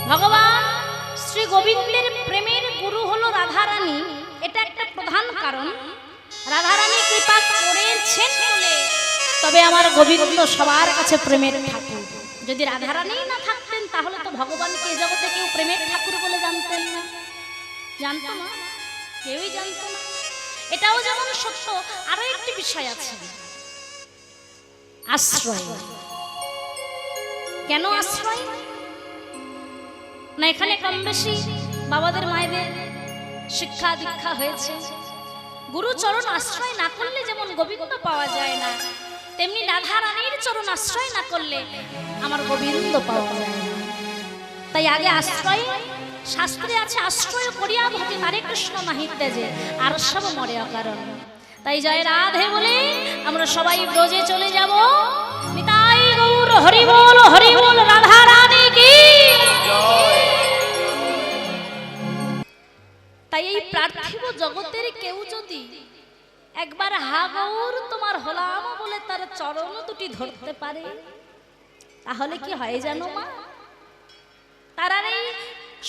ভগবান শ্রী গোবিন্দের প্রেমের গুরু হলো রাধারানী, এটা একটা প্রধান কারণ। রাধারানী কৃপা করেছেন বলে তবে আমার গোবিন্দ সবার কাছে প্রেমের ঠাকুর। যদি রাধারানী না থাকতেন তাহলে তো ভগবানকে এই জগতে কেউ প্রেমের ঠাকুর বলে জানতেন না, জানতো না, কেউই জানতো না। এটাও যেমন সত্য, আরো একটি বিষয় আছে, আশ্রয়। কেন আশ্রয় না? এখানে কম বেশি বাবাদের মায়েদের শিক্ষা দীক্ষা হয়েছে, গুরু চরণ আশ্রয় না করলে যেমন গোবিন্দ পাওয়া যায় না, তেমনি রাধা রানীর চরণ আশ্রয় না করলে আমার গোবিন্দ পাওয়া যায় না। তাই আগে আশ্রয়, শাস্ত্রে আছে আশ্রয় করিয়া ভক্তি তারে কৃষ্ণ নাহিতে যে আর সব মরে অকারণ। তাই জয় রাধে বলে আমরা সবাই ব্রজে চলে যাব। নিতাই গৌর হরি বল, হরি বল, রাধা রানী কি। তাই এই পার্থিব জগতের কেউ যদি একবার হা গৌর তোমার হলাম বলে তার চরণ দুটি ধরতে পারে তাহলে কি হয় জানো মা? তার আর এই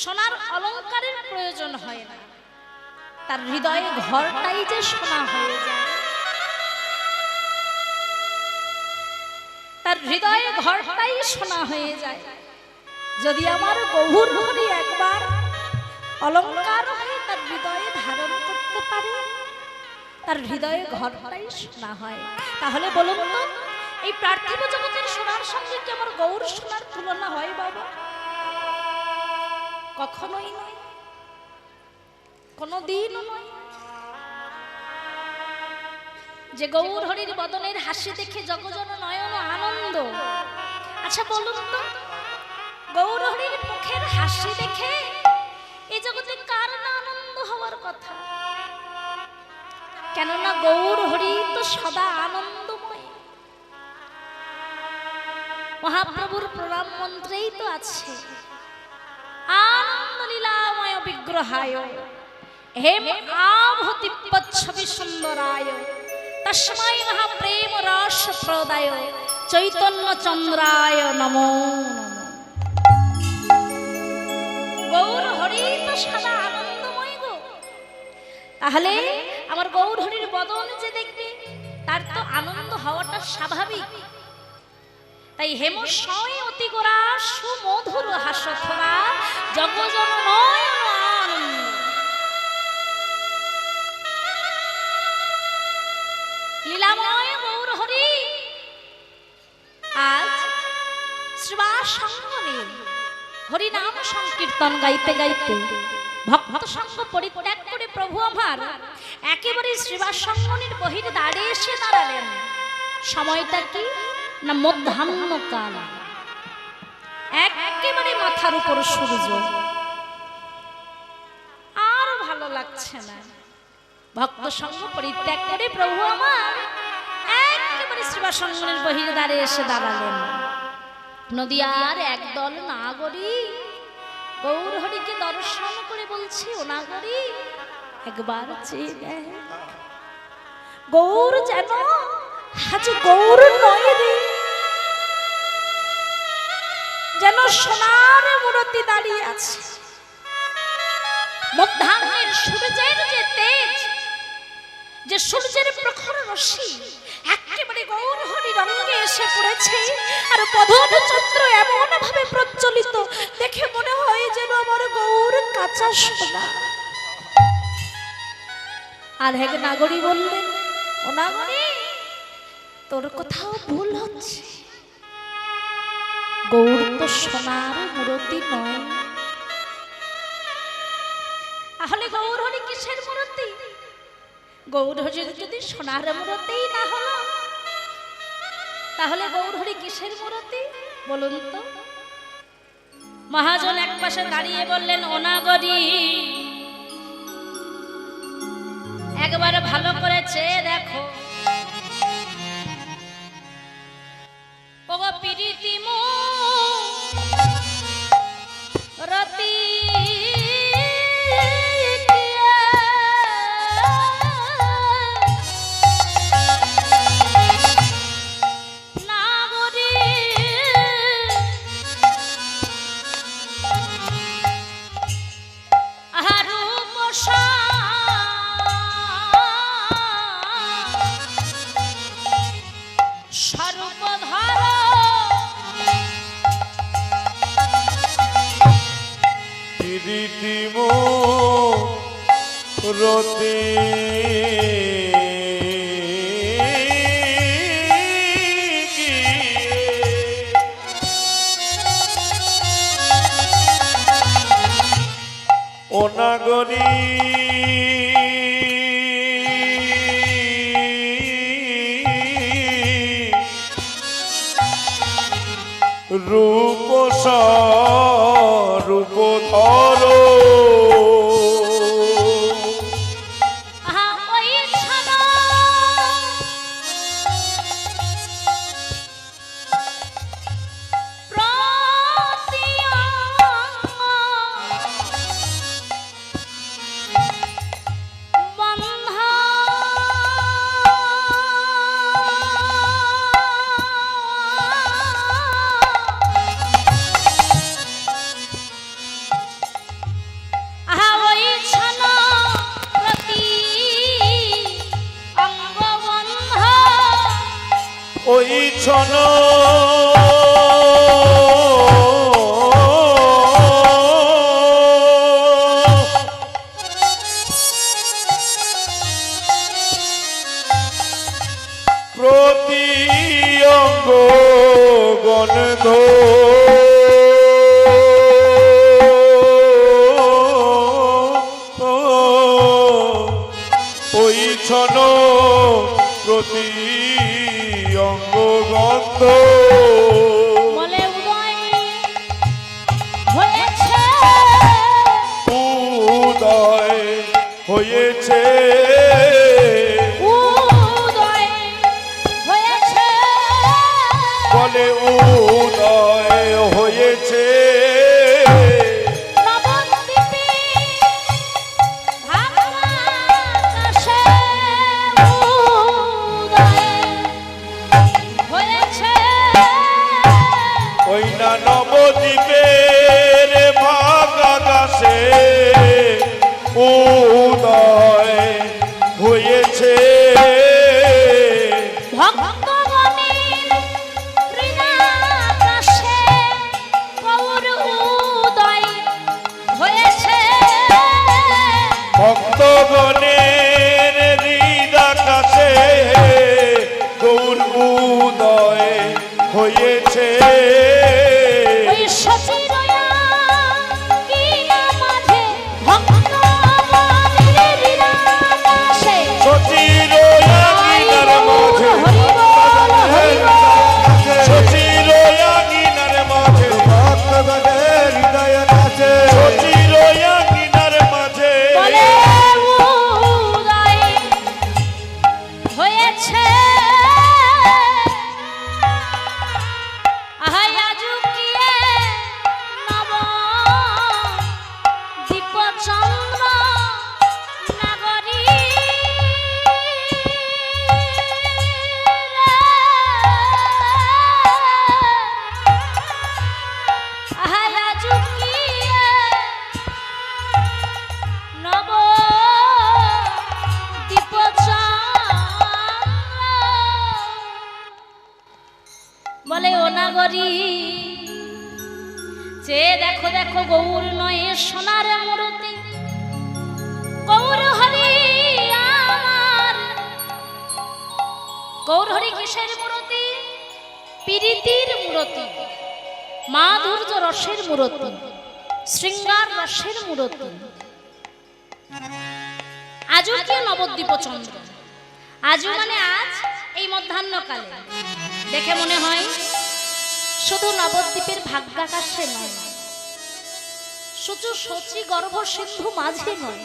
সোনার অলংকারের প্রয়োজন হয় না, তার হৃদয়ে ঘরটাই যে সোনা হয়ে যায়। তার হৃদয়ে ঘরটাই সোনা হয়ে যায়। যদি আমার গৌর হরি একবার অলংকার হয়ে তার হৃদয়ে ধারণ করতে পারে, তার হৃদয়ে ঘরটাই সোনা হয়, তাহলে বলুন তো এই পার্থিব জগতের সোনার সঙ্গে কি আমার গৌর সোনার তুলনা হয় বাবা? কখনোই নয়, কোনদিনও নয়। যে গৌর হরির বদনের হাসি দেখে জগজন নয়ন আনন্দ। আচ্ছা বলুন তো গৌর হরির মুখের হাসি দেখে এই জগতে কার না আনন্দ হওয়ার কথা? কেননা গৌর হরি তো সদা আনন্দময়। মহাপ্রভুর প্রণাম মন্ত্রেই তো আছে আনন্দ লীলাময় বিগ্রহায় হেম আভূতিপচ্ছবি সুন্দরায় তস্मै মহাপ্রেম রস প্রদায় চৈতন্য চন্দ্রায় নমো নমঃ। গৌর হরি তো সদা আনন্দময় গো, তাহলে আমার গৌর হরির বদন যে দেখবে তার তো আনন্দ হওয়াটা স্বাভাবিক। তাই হেমশয় অতি গোরা সুমধুর হাসথরা জগজন নয়ন আনন্দ। লীলাময় গৌর হরি আজ শ্রীবাস সঙ্গনে হরি নাম সংকীর্তন গাইতে গাইতে ভক্ত সঙ্গ পরিত্যাগ করে প্রভু আমার একেবারে শ্রীবাস সঙ্গনের বহির দ্বারে এসে দাঁড়ালেন। সময়টা কি না মধ্যাহ্নকাল, একেবারে মাথার উপর সূর্য। আর ভালো লাগছে না, ভক্ত সঙ্গ পরিত্যাগ করে প্রভু আমার একেবারে শ্রীবাস সঙ্গনের বহির দ্বারে এসে দাঁড়ালেন। নদিয়ার একদল নাগরী গৌর হরিকে দর্শন করে বলছে, ও নাগরী একবার চেয়ে দেখ, গৌর যেন আজ গৌর নয় রে, যেন সোনার মূর্তি দাঁড়িয়ে আছে। মধ্যাহ্নের সূর্যের যে তেজ, যে সূর্যের প্রখর রশ্মি একেবারে গৌর হরি রঙে এসে পড়েছে, আর বদন চন্দ্র এমন ভাবে প্রজ্বলিত দেখে মনে হয় যেন আমার গৌর কাঁচা সোনা। আর এক নাগরী বললেন, ও নাগরী তোর কোথাও ভুল হচ্ছে, গৌর তো সোনার মূর্তি নয়। তাহলে গৌর হরি কিসের মূর্তি? গৌর হরি যদি সোনার মূর্তি না হলো তাহলে গৌর হরি কিসের মূর্তি বলুন তো? মহাজন এক পাশে দাঁড়িয়ে বললেন, ও নাগরী একবার ভালো করে চেয়ে দেখো, ওগো প্রীতি রতি রীতিমো রতে ও নাগরী রূপ রূপ ধরো ওই ছন প্রতি অঙ্গ গন্ধ ওই ছন প্রতি অঙ্গগন্ধ বলে উদয় হয়েছে উদয় হয়েছে উদয় হয়েছে বলে উদয় হয়েছে নবদ্বীপের ভাগ আকাশে উদয় হয়েছে ভক্তগণের হৃদয়াকাশে গৌর উদয় হয়েছে ভক্তগণের হৃদয়াকাশে গৌর উদয় হয়েছে বলে ও নাগরী যে দেখো দেখো গৌর নয় সোনার মূর্তি গৌর হরি আমার গৌর হরি কিসের মূর্তি প্রীতির মূর্তি মাধুর্য রসের মূর্তি শৃঙ্গার রসের মূর্তি আজও কি নবদ্বীপ চন্দ্র আজও মানে আজ এই মধ্যাহ্নকালে দেখে মনে হয় শুধু নবদ্বীপের ভাগ্যাকাশে নয় শুধু সচি গর্ভ সিন্ধু মাঝে নয়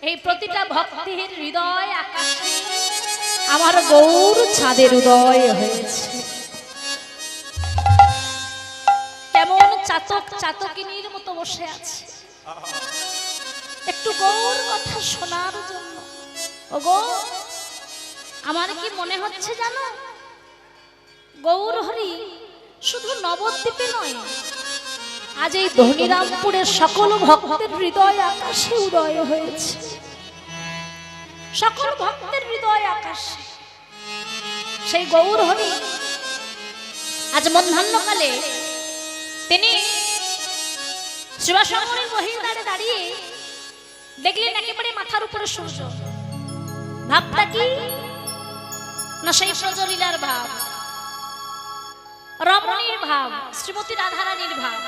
এই প্রতিটা ভক্তির হৃদয় আকাশে আমার গৌর চাঁদের উদয় হয়েছে কেমন চাতক চাতকিনীর মতো বসে আছে একটু গৌর কথা শোনার জন্য ওগো আমার কি মনে হচ্ছে জানো গৌর হরি শুধু নবদ্বীপে নয় আজ এই ধনিরামপুরের সকল ভক্তের হৃদয় আকাশে উদয় হয়েছে সকল ভক্তের হৃদয় আকাশে সেই গৌর হরি আজ মধ্যাহ্নকালে তিনি শ্রীবাসমণির বহির্দ্বারে দাঁড়িয়ে দেখলেন একেবারে মাথার উপরে সূর্য। ভাবটা কি না সেই সজলীলার ভাব, রমণীর ভাব, শ্রীমতী রাধারানীর ভাব।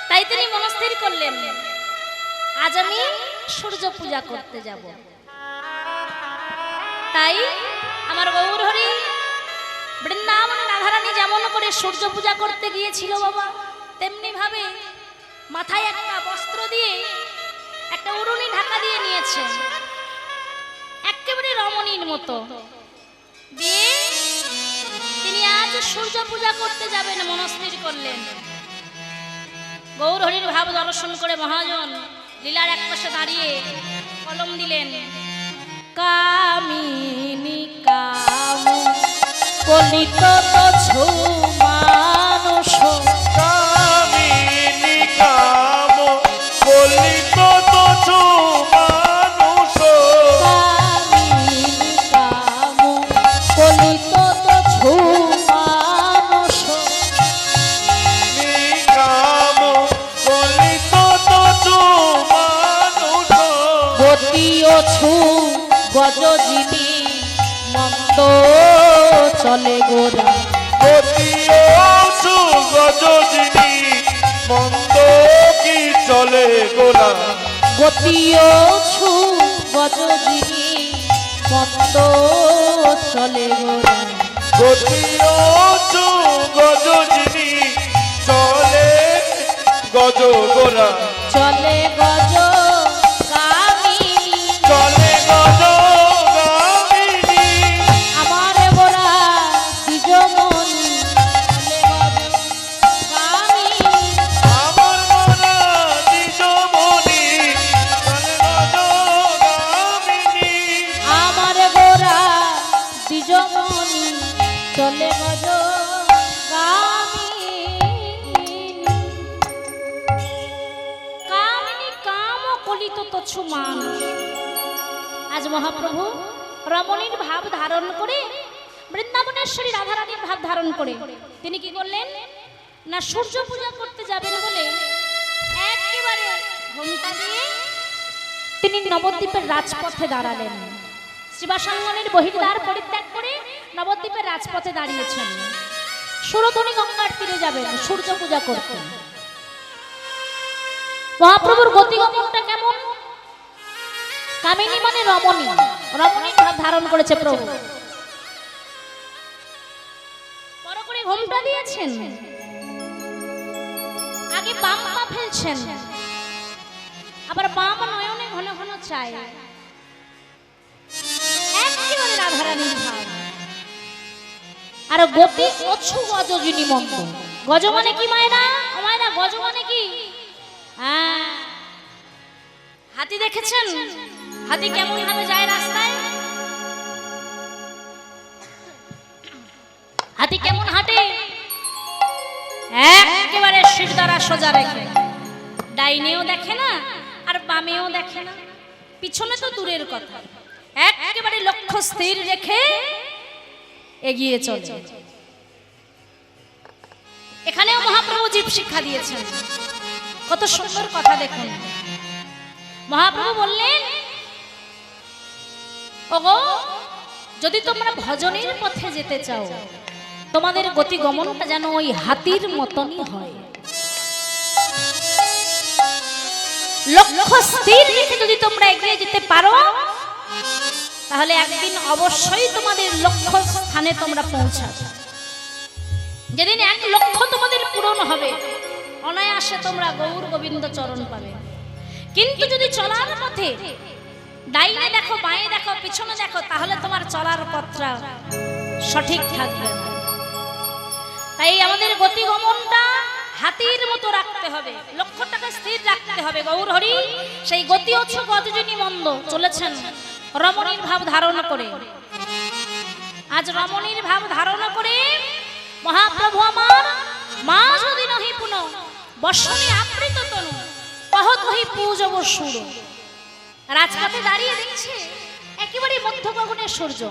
তাই তিনি মনস্থির করলেন আজ আমি সূর্য পূজা করতে যাব। তাই আমার গৌর হরি বৃন্দাবনে রাধারানী যেমন করে সূর্য পূজা করতে গিয়েছিল বাবা, তেমনি ভাবে মাথায় একটা বস্ত্র দিয়ে একটা উড়ুনি ঢাকা দিয়ে নিয়েছে, একেবারে রমণীর মতো দিয়ে তিনি আজ সূর্য পূজা করতে যাবেন মনস্থির করলেন। গৌর হরির ভাব দর্শন করে মহাজন লীলার এক পাশে দাঁড়িয়ে কলম দিলেন, কামিনী কাম কলিত তছু মানুষ, কামিনী কাম কলিত তছু মানুষ, কামিনী কাম কলিত তছু মানুষ, কাম কলিত তছু মানুষ, গতি অছু গজজিনী মন্দ চলে গোরা, গতিয়ছু গজজিনী মন্দ কি চলে গোরা, গতি অছু গজজিনী মন্দ চলে গোরা, গতিয়ছু গজজিনী চলে গজ গোরা, চলে গজ কামিনী, চলে গজ গামিনী, আমার গোরা দ্বিজমণি চলে গজ কামিনী, আমার গোরা দ্বিজমণি চলে গজ গামিনী, আমার গোরা দ্বিজমণি চলে গজ কামিনী, কাম কলিত তছু মানুষ। আজ মহাপ্রভু রমণীর ভাব ধারণ করে, বৃন্দাবনেশ্বরী রাধারানীর ভাব ধারণ করে তিনি কি করলেন না সূর্য পূজা করতে যাবেন বলে একেবারে ঘোমটা দিয়ে তিনি নবদ্বীপের রাজপথে দাঁড়ালেন। শ্রীবাসাঙ্গনের বহির্দ্বার পরিত্যাগ করে নবদ্বীপের রাজপথে দাঁড়িয়েছেন। সুরধনী গঙ্গার তীরে যাবেন সূর্য পূজা করতে। মহাপ্রভুর গতিগমনটা কেমন? কামিনী মানে রমণী, রমণীর ভাব ধারণ করেছে প্রভু। বড় করে ঘোমটা দিয়েছেন, আগে বাম পা ফেলছেন, আবার বাম নয়নে ঘন ঘন চায়, একেবারে রাধারানীর ভাব। আর গতি অছু গজজিনী মন্দ। গজ মানে কি মায়না? মায়না গজ মানে কি? হ্যাঁ, হাতি দেখেছেন? হাতি কেমন ভাবে যায় রাস্তায়? হাতি কেমন হাঁটে? একেবারে শির দ্বারা সোজা রেখে, ডাইনেও দেখে না আর বামেও দেখে না, পিছনে তো দূরের কথা, একেবারে লক্ষ্য স্থির রেখে এগিয়ে চলে। এখানেও মহাপ্রভু জীব শিক্ষা দিয়েছেন, কত সুন্দর কথা দেখুন। মহাপ্রভু বললেন, ওগো যদি তোমরা ভজনের পথে যেতে চাও, তোমাদের গতি গমনটা যেন ওই হাতির মতনই হয়। লক্ষ্য স্থির রেখে যদি তোমরা এগিয়ে যেতে পারো, তাহলে একদিন অবশ্যই তোমাদের লক্ষ্য স্থানে তোমরা পৌঁছাবে। যেদিন এক লক্ষ্য তোমাদের পূরণ হবে, অনায়াসে তোমরা গৌর গোবিন্দ চরণ পাবে। কিন্তু যদি চলার পথে ডাইনে দেখো, বাঁয়ে দেখো, পিছনে দেখো, তাহলে তোমার চলার পথটা সঠিক থাকবে না। তাই আমাদের গতি গমনটা হাতির মতো রাখতে হবে, লক্ষ্যটাকে স্থির রাখতে হবে। গৌর হরি সেই গতি অছু গজজিনী মন্দ চলেছেন রমণীর ভাব ধারণ করে। আজ রমণীর ভাব ধারণ করে মহাপ্রভু আমার মা যদি নহি পুন বর্ষণে আবৃত তনু কহত হই পূজব সুর। রাজপথে দাঁড়িয়ে দেখছে একেবারে মধ্য গগনের সূর্য,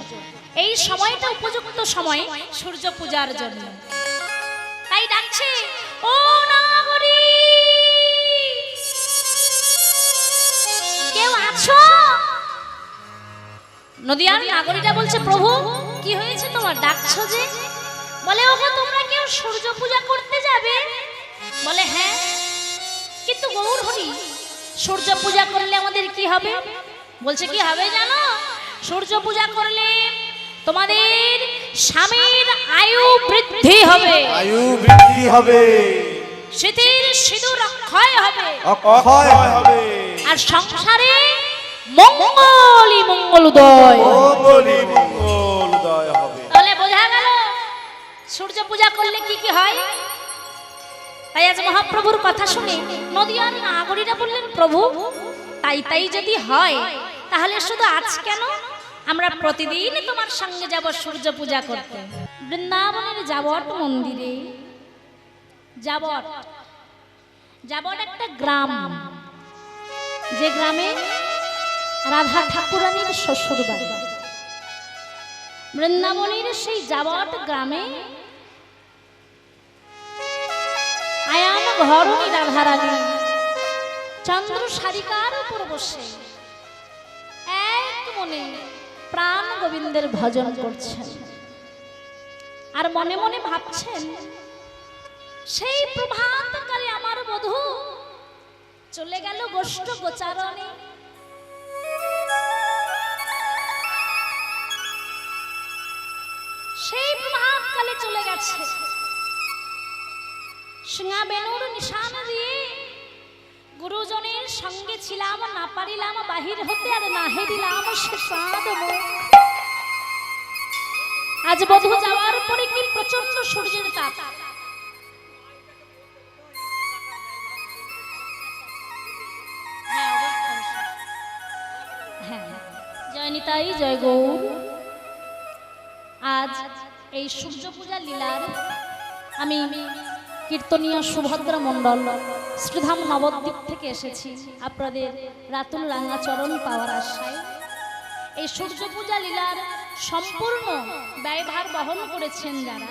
এই সময়টা উপযুক্ত সময় সূর্য পূজার জন্য। তাই ডাকছে, নদিয়ার নাগরীটা বলছে, প্রভু কি হয়েছে তোমার, ডাকছো যে? বলে, ওগো তোমরা কেউ সূর্য পূজা করতে যাবে? বলে, হ্যাঁ। কিন্তু গৌর হরি, সূর্য পূজা করলে আমাদের কি হবে? বলছে, কি হবে জানো? সূর্য পূজা করলে তোমাদের স্বামীর আয়ু বৃদ্ধি হবে, আয়ু বৃদ্ধি হবে, স্মৃতির সিঁদুর অক্ষয় হবে, অক্ষয় হবে, আর সংসারে মঙ্গলই মঙ্গলোদয়, মঙ্গলই মঙ্গলোদয় হবে। তাহলে বোঝা গেল সূর্য পূজা করলে কি কি হয়। তাই আজ মহাপ্রভুর কথা শুনে নদিয়ার নাগরীরা বললেন, প্রভু তাই তাই যদি হয় তাহলে শুধু আজ কেন, আমরা প্রতিদিন তোমার সঙ্গে যাব সূর্য পূজা করতে। বৃন্দাবনের যাবট মন্দিরে, যাবট যাবট একটা গ্রাম, যে গ্রামে রাধা ঠাকুরানীর শ্বশুর বাড়ি। বৃন্দাবনের সেই যাবট গ্রামে আয়াম ঘরণী রাধারানী চন্দ্র সারিকার উপর বসে এক মনে প্রাণ গোবিন্দের ভজন করছেন, আর মনে মনে ভাবছেন, সেই প্রভাতকালে আমার বধূ চলে গেল গোষ্ঠ গোচারণে, সেই প্রভাতকালে চলে গেছে। সিংহা বেনুর নিশান দিয়ে গুরুজনের সঙ্গে ছিলাম, না পারিলাম বাহির হতে, আর না হেরিলাম সে সাদ মুখ। আজ বধূ যাওয়ার পরে কি প্রচন্ড সূর্যের তাপ, জয় নিতাই জয় গৌর। আজ এই সূর্য পূজা লীলার আমি কীর্তনীয় সুভদ্রা মণ্ডল শ্রীধাম নবদ্বীপ থেকে এসেছি আপনাদের রাতুল রাঙ্গাচরণ পাওয়ার আশায়। এই সূর্য পূজা লীলার সম্পূর্ণ ব্যয়ভার বহন করেছেন যারা,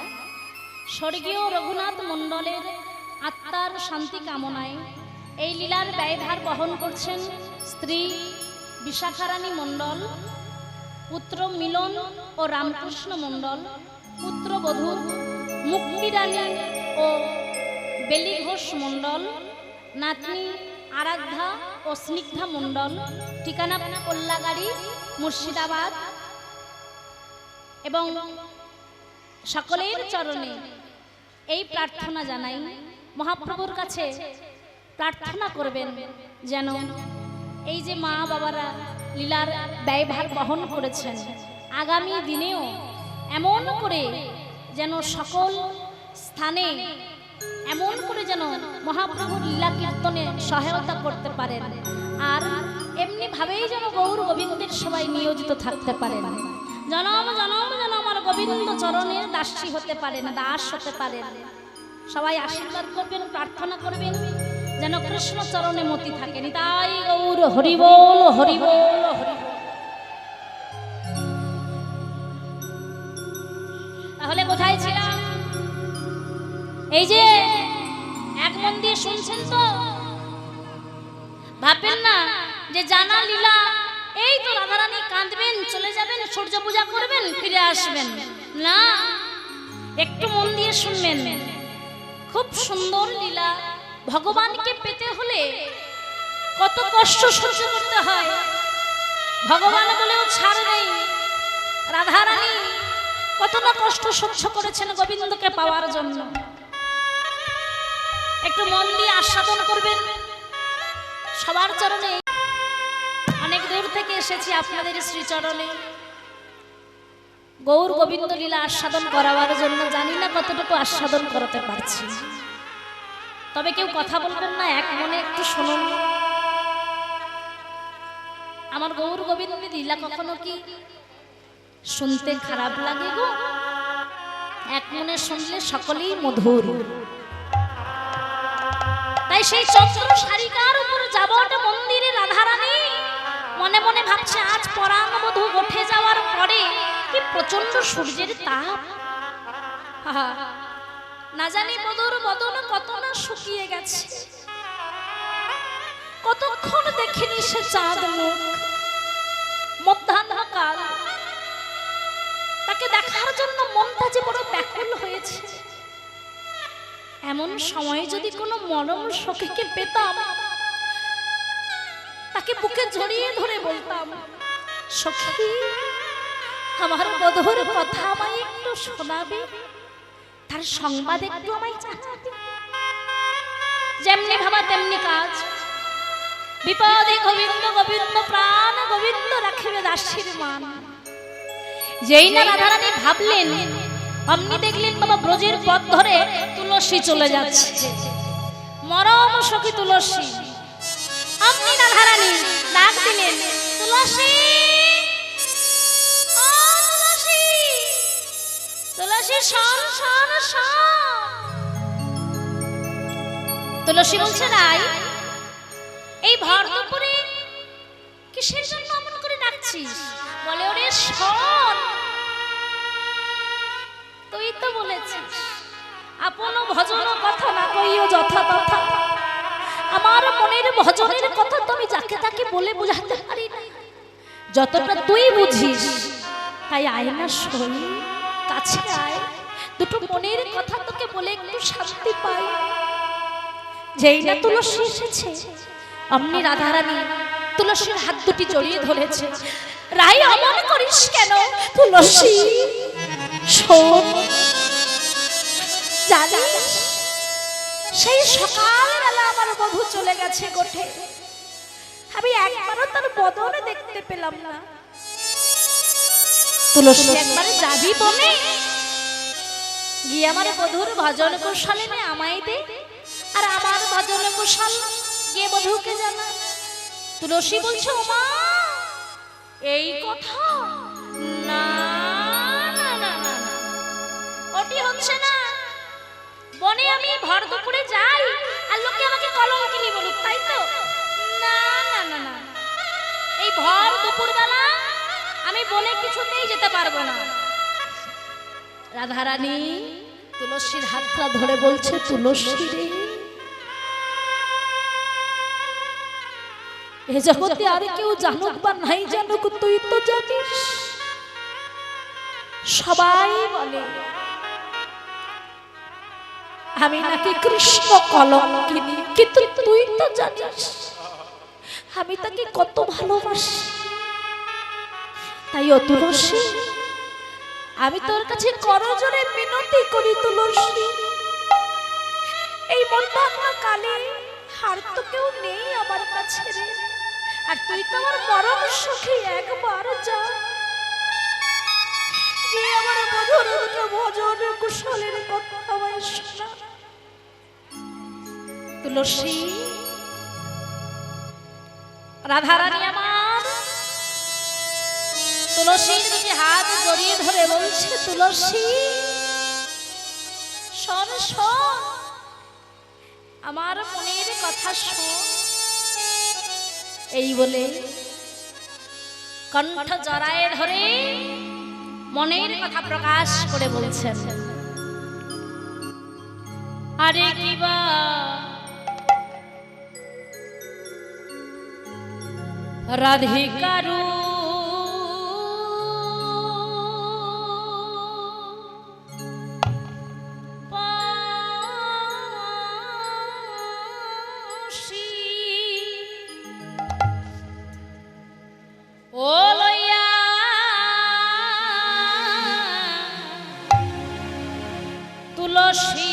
স্বর্গীয় রঘুনাথ মণ্ডলের আত্মার শান্তি কামনায় এই লীলার ব্যয়ভার বহন করছেন স্ত্রী বিশাখারানী মণ্ডল, পুত্র মিলন ও রামকৃষ্ণ মণ্ডল, পুত্রবধূ মুক্তিরানী ও বেলি ঘোষ মণ্ডল, নাতনি আরাধ্যা ও স্নিগ্ধা মণ্ডল, ঠিকানা কল্যাগাড়ি মুর্শিদাবাদ। এবং সকলের চরণে এই প্রার্থনা জানাই, মহাপ্রভুর কাছে প্রার্থনা করবেন যেন এই যে মা বাবারা লীলার ব্যয়ভার বহন করেছেন, আগামী দিনেও এমন করে যেন সকল স্থানে এমন করে যেন মহাপ্রভুর লীলা কীর্তনে সহায়তা করতে পারেন, আর এমনি ভাবেই যেন গৌর গোবিন্দের সবাই নিয়োজিত থাকতে পারেন, জনম জনম যেন আমার গোবিন্দ চরণের দাসী হতে পারেন, দাস হতে পারেন। সবাই আশীর্বাদ করবেন, প্রার্থনা করবেন যেন কৃষ্ণ চরণে মতি থাকেন। তাই গৌর হরি বল হরি বল হরি বল। তাহলে কোথায় ছিলাম? এই যে এক মন দিয়ে শুনছেন তো, ভাববেন না যে জানা লীলা এই তো রাধারানী কাঁদবেন, চলে যাবেন, সূর্য পূজা করবেন, ফিরে আসবেন না। একটু মন দিয়ে শুনবেন, খুব সুন্দর লীলা। ভগবানকে পেতে হলে কত কষ্ট সহ্য করতে হয়, ভগবান বলেও ছাড় নেই। রাধারানী কত না কষ্ট সহ্য করেছেন গোবিন্দকে পাওয়ার জন্য। একটু মন দিয়ে আস্বাদন করবেন। সবার চরণে অনেক দূর থেকে এসেছি আপনাদের শ্রীচরণে গৌর গোবিন্দ লীলা আস্বাদন করাবার জন্য। জানি না কতটুকু আস্বাদন করতে পারছি, তবে কেউ কথা বলবেন না, এক মনে একটু শুনুন। আমার গৌর গোবিন্দের লীলা কখনো কি শুনতে খারাপ লাগে গো? এক মনে শুনলে সকলেই মধুর। তাই সেই চন্দ্র সারিকার উপর যাবট মন্দিরে রাধারানী মনে মনে ভাবছে, আজ পরাণ বধূ উঠে যাওয়ার পরে কি প্রচন্ড সূর্যের তাপ, না জানি বধূর বদন কত না শুকিয়ে গেছে, কতক্ষণ দেখিনি সে চাঁদ মুখ। মধ্যাহ্নকাল দেখার জন্য মনটা যে বড় ব্যাকুল হয়েছে। এমন সময় যদি কোনো মরম সখীকে পেতাম, তাকে বুকে জড়িয়ে ধরে বলতাম, সখী আমার বধূর কথা আমায় একটু শোনাবে, তার সংবাদ একটু আমায় জানাবে। যেমনি ভাবা তেমনি কাজ। বিপদে গোবিন্দ গোবিন্দ প্রাণ গোবিন্দ রাখিবে দাসীর মান। যেই না রাধারানী ভাবলেন, অমনি দেখলেন বাবা ব্রজের পথ ধরে তুলসী চলে যাচ্ছে। মরম সখী তুলসী। অমনি রাধারানী ডাক দিলেন, তুলসী ও তুলসী, তুলসী শোন শোন শোন। তুলসী বলছে, রাই এই ভর দুপুরে কিসের জন্য অমন করে ডাকছিস? বলে, ওরে শোন, তুই তো বলেছিস আপন ভজন কথা না কইও যথা তথা। আমার মনের ভজনের কথা তো আমি যাকে তাকে বলে বোঝাতে পারি না, যতটা তুই বুঝিস। তাই আয় না শোন, কাছে আয়, দুটো মনের কথা তোকে বলে একটু শান্তি পাই। যেই না তুলসী এসেছে, অমনি রাধারানী তুলসীর হাত দুটি জড়িয়ে ধরেছে। রাই অমন করিস কেন? তুলসী শোন, জানিস সেই সকালবেলা আমার বধূ চলে গেছে গোঠে, আমি একবারও তার বদনে দেখতে পেলাম না। তুলসী একবারে যাবি বনে, গিয়ে আমার বধূর ভজন কুশলে আমায় দে, আর আমার ভজন কুশল গিয়ে বধূকে জানা। তুলসী বলছে, ওমা এই কথা না না না না, ওটি হচ্ছে না। বনে আমি ভর দুপুরে যাই আর লোকে আমাকে কলঙ্কিনী বলুক, তাই তো? না না না না, এই ভর দুপুর বেলা আমি বনে কিছুতেই যেতে পারবো না। রাধারানী তুলসীর হাতটা ধরে বলছে, তুলসী রে, এ জগতে আর কেউ জানুক বা নাই জানুক, তুই তো জানিস। সবাই বলে আমি নাকি কৃষ্ণ কলঙ্কিনী, কিন্তু তুই তো জানিস আমি তাকে কত ভালোবাসি। তাই ও তুলসী, আমি তোর কাছে করজোড়ে মিনতি করি, তুলসী এই মধ্যাহ্ন কালে আর তো কেউ নেই আমার কাছে রে, আর তুই তো আমার পরম সখী, একবার যা গিয়ে আমার মধুর দুটো ভজন কুশলের কথা আমায় শোনা। তুলসী, রাধারানী আমার তুলসীর দুটি হাত জড়িয়ে ধরে বলছে, তুলসী শোন শোন, আমার মনের কথা শোন। এই বলে কণ্ঠ জড়ায়ে ধরে মনের কথা প্রকাশ করে বলছেন, আরে কিবা রাধিকারু তুলসী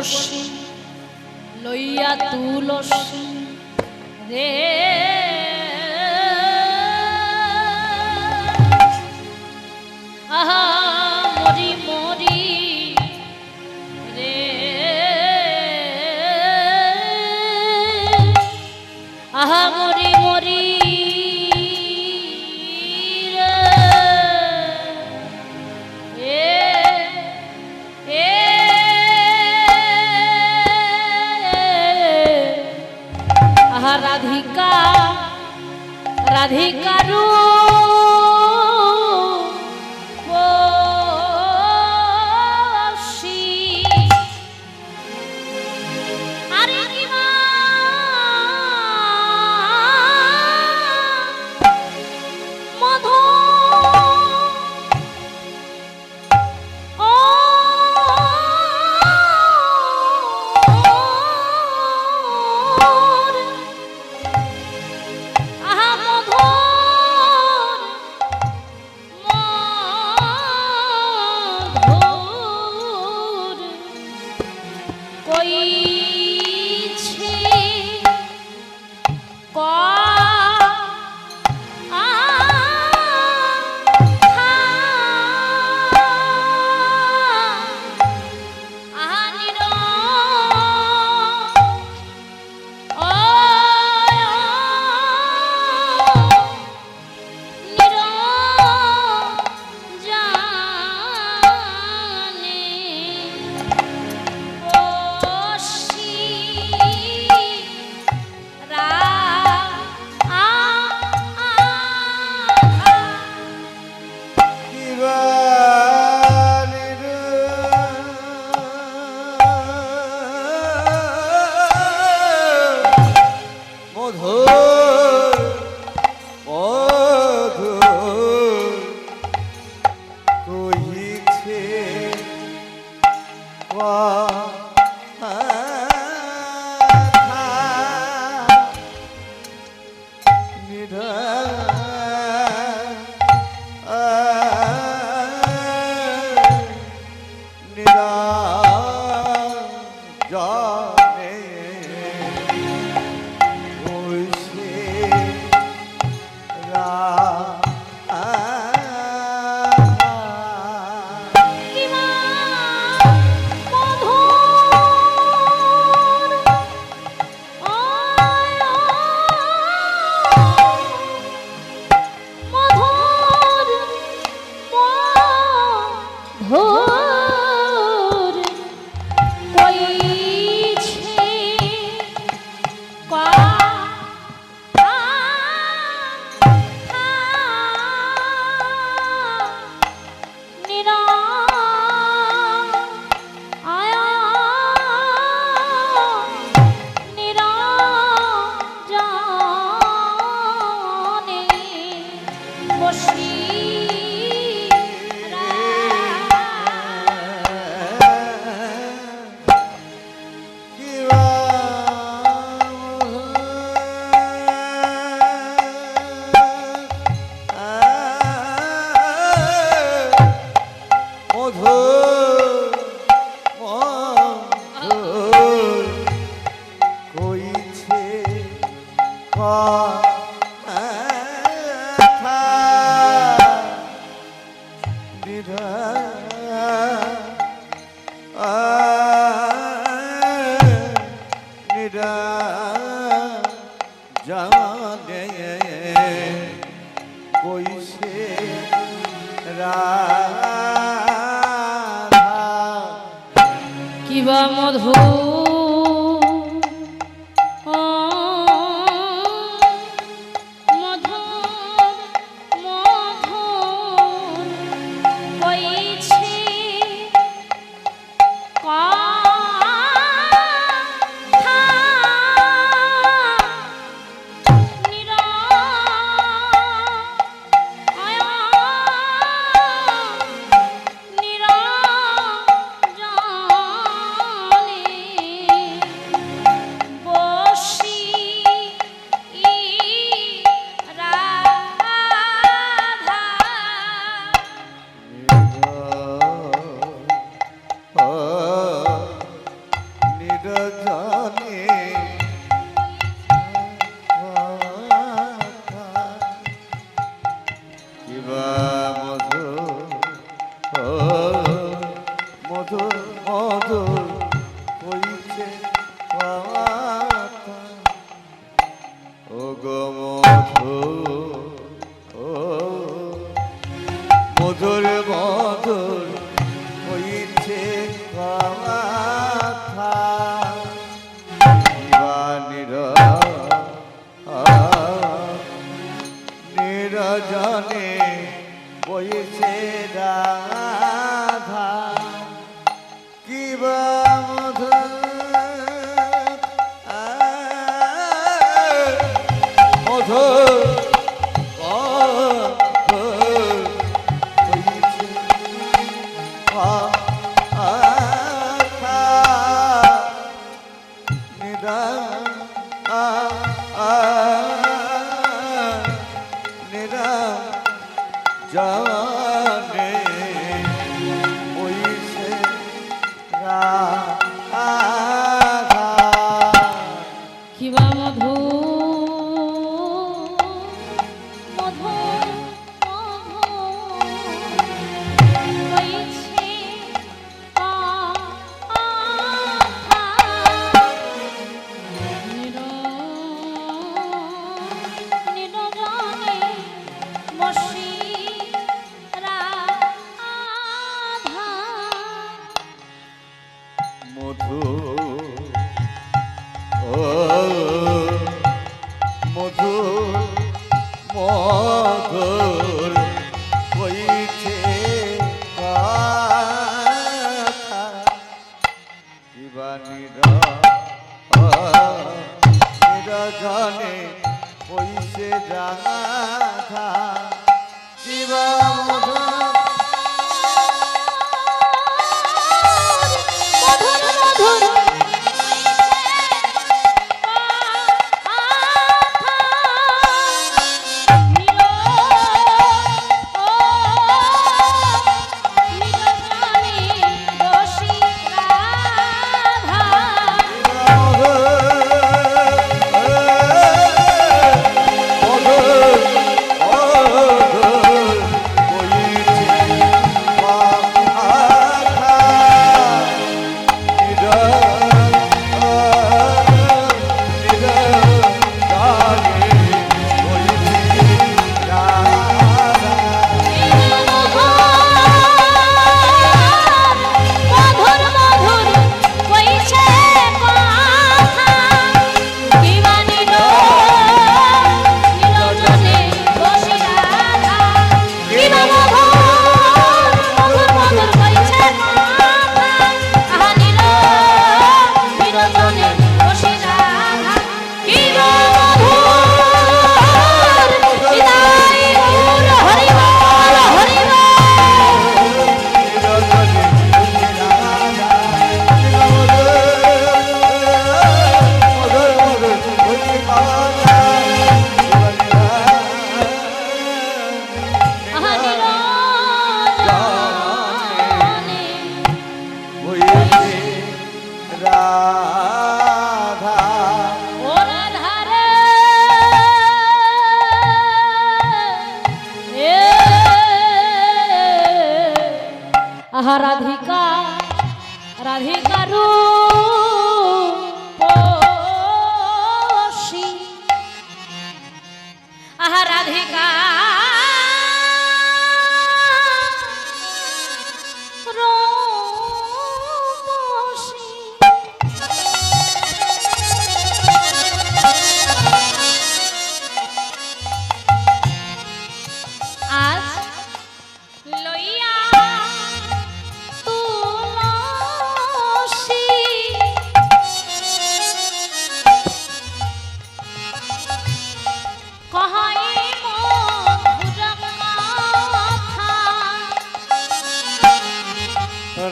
বসি লইয়া তুলসী রে আহা মরি মরি রে আহা মরি মরি রাধিকা রাধিকারু বসি আরে কি মা মধু কিবা মধু নিরজনে বইছে রাধা কিবা মধু মধু জানে ওইসে রাধা কিবা মধু মধু মধু হইছে নিরজনে বসি রাধা মধু ও মধু মধুর কইছে কথা কিবা নিরজনে কইছে রাধা কিবা মধু মধুর মধুর রাধা রাধিকা রাধিকারু রাধিকা আজ লইয়া তুলসী কহাই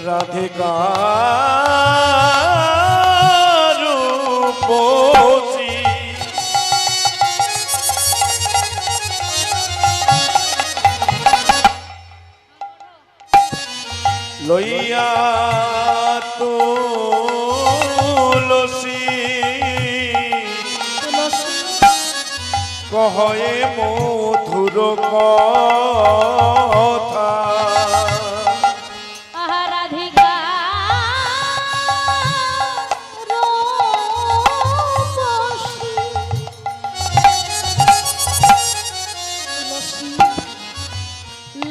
রাধিকা রূপসী লইয়া তুলসী কহয়ে মধুর কথা রাধিকা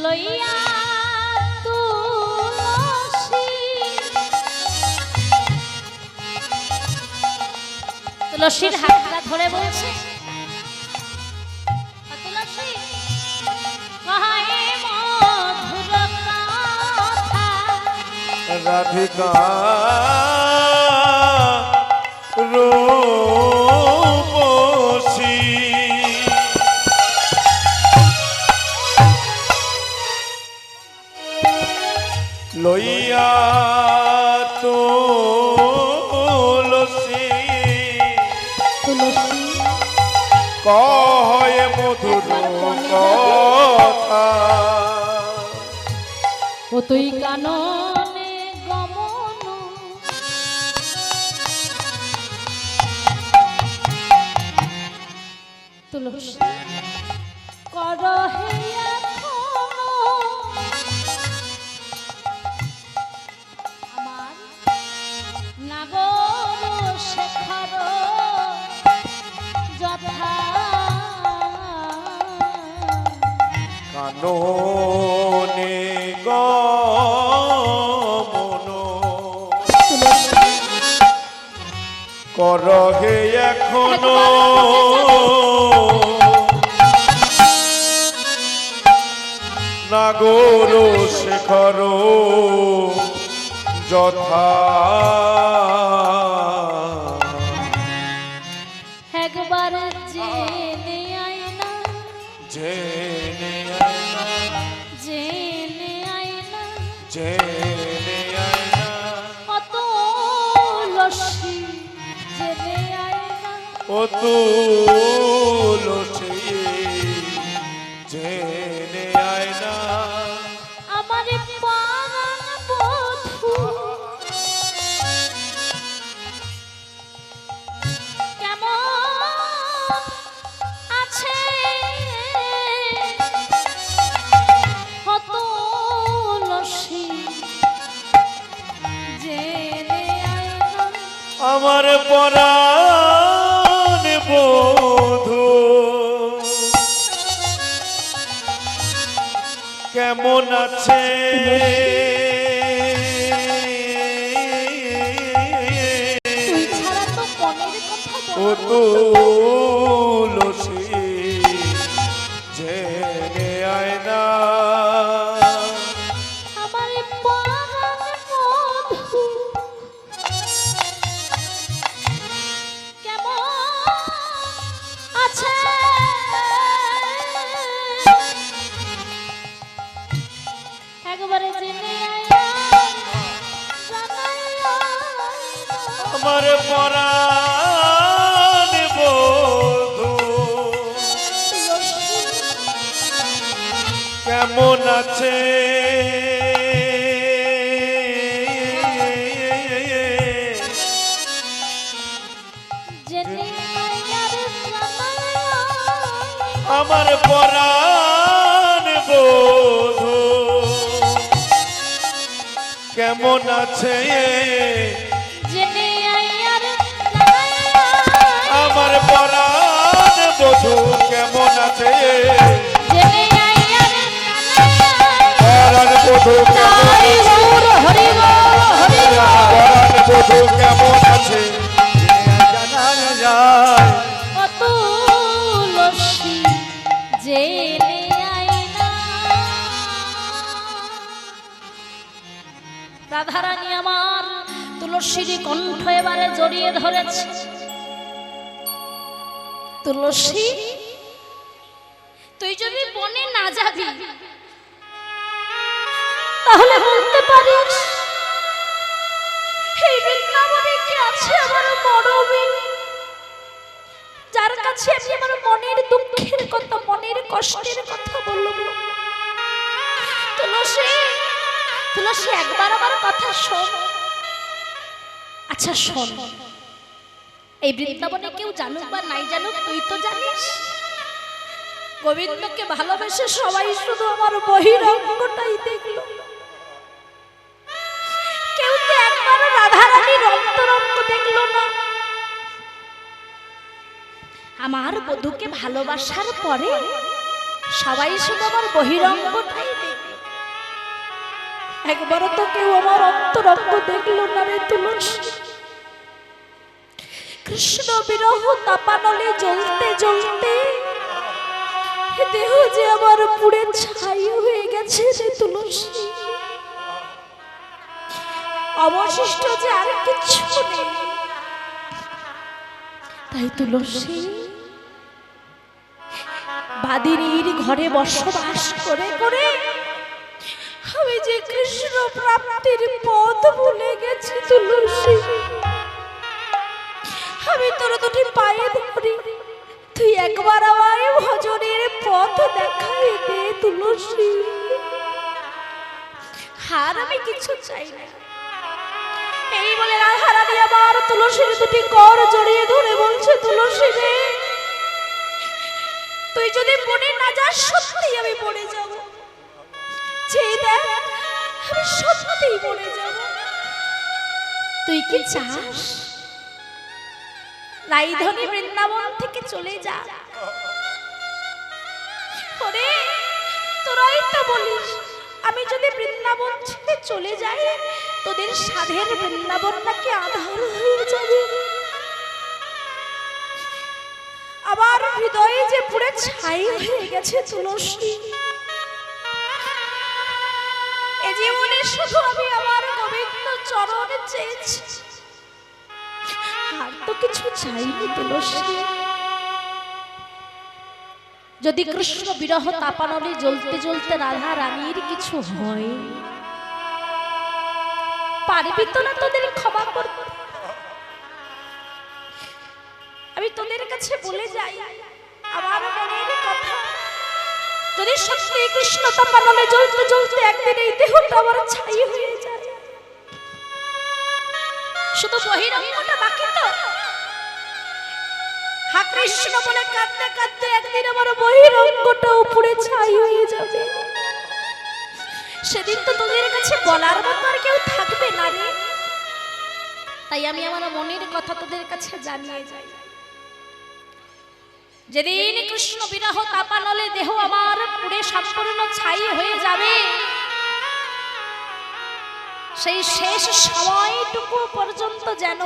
লইয়া তুলসী তুলসীর হাতটা ধরে বলছে তুলসী রাধিকা রূপসী লইয়া তুলসী তুলসী কয় মধুর কথা ও তুই কাননে গমন তুলসী করহে এখনো আমার নাগর শেখর যথা কাননে গমন করহে এখনো নাগর শেখর যথা একবার জেনে আয়না জেনে আয়না জেনে আয়না জেনে আয়না কত লস্যি জেনে আয়না ও তুলসী জেনে আয়না আমার পারান বধূ কেমন আছে কত লস্যি জেনে আয়না আমার পরাণ বধূ কেমন আছে তুই ছাড়া তো মনের কথা ও তুলসী জেনে আয়না আমার পারান বধূ কেমন আছে একবারে জেনে আয়া জানাইয়া আমার পরাণ বধূ কেমন আছে জেনে আয়া জানাইয়া আমার পরাণ বধূ কেমন আছে জেনে আয়া জানাইয়া আমার পরাণ বধূ কেমন আছে জেনে আয়া জানাইয়া পরাণ বধূ কেমন হরি আছে গৌর হরি গৌর হরি গৌর পরাণ বধূ কেমন আছে জানা যায় কত লস্যি জেনে আয়না রাধারানী আমার তুলসীর কণ্ঠ এবারে জড়িয়ে ধরেছে তুলসী তুই যদি বনে না যাবি তাহলে বলতে পারিস এই বৃন্দাবনে কি আছে আমার মরমী যার কাছে আমি আমার মনের দুঃখের কথা মনের কষ্টের কথা বলবো তুলসী তুলসী একবার আমার কথা শোন আচ্ছা শোন এই বৃন্দাবনে কেউ জানুক বা নাই জানুক তুই তো জানিস গোবিন্দকে ভালোবেসে সবাই শুধু আমার বহিরঙ্গটাই দেখলো কেউ তো একবার রাধারানীর অন্তরঙ্গ দেখলো না আমার বধূকে ভালোবাসার পরে সবাই শুধু আমার বহিরঙ্গটাই দেখলো একবারও তো কেউ আমার অন্তরঙ্গ দেখলো না রে তুলসী কৃষ্ণ বিরহ তাপানলে জ্বলতে জ্বলতে দেহ যে আমার পুড়ে ছাই হয়ে গেছে রে তুলসী অবশিষ্ট যে আর কিছু নেই। তাই তুলসী বাদিনীর ঘরে বসবাস করে করে আমি যে কৃষ্ণ প্রাপ্তির পথ ভুলে গেছি তুলসী। আমি তোর দুটি পায়ে ধরি, তুই একবার আমায় ভজনের পথ দেখাই দে তুলসী। আর আমি কিছু চাই না। এই বলে রাধারানী আবার তুলসীর দুটি কর জড়িয়ে ধরে বলছে, তুলসী রে, তুই যদি বনে না যাস সত্যি আমি বনে যাব। চেয়ে দেখ, আমি সত্যিই বনে যাব। তুই কি চাস রাইধনী বৃন্দাবন থেকে চলে যা? ওরে তোরাই তো বলিস আমি যদি বৃন্দাবন ছেড়ে চলে যাই তোদের সাধের বৃন্দাবন নাকি আধার হয়ে যাবে। আবার হৃদয়ে যে পুরে ছাই হয়ে গেছে তুলসী। এ জীবনে শুধু আমি আমার গোবিন্দ চরণে চেয়েছি, আর তো কিছু চাইনি তুলসী। যদি কৃষ্ণ বিরহ তাপানলে জ্বলতে জ্বলতে রাধা রানীর কিছু হয়, পারবি তো না তোদের ক্ষমা করতে? আমি তোদের কাছে বলে যাই আমার মনের কথা, যদি সত্যি কৃষ্ণ তাপানলে জ্বলতে জ্বলতে একদিন এই দেহটা আমার ছাই হয়ে যায়, শুধু বহিরঙ্গটা বাকি তো। হা কৃষ্ণ বলে কাঁদতে কাঁদতে একদিন আমার বহিরঙ্গটা উপরে ছাই হয়ে যাবে। সেদিন তো তোদের কাছে বলার মতো আর কেউ থাকবে না রে। তাই আমি আমার মনের কথা তোদের কাছে জানিয়ে যাই। যেদিন কৃষ্ণ বিরহ তাপানলে দেহ আমার পুড়ে সম্পূর্ণ ছাই হয়ে যাবে, সেই শেষ সময়টুকু পর্যন্ত যেন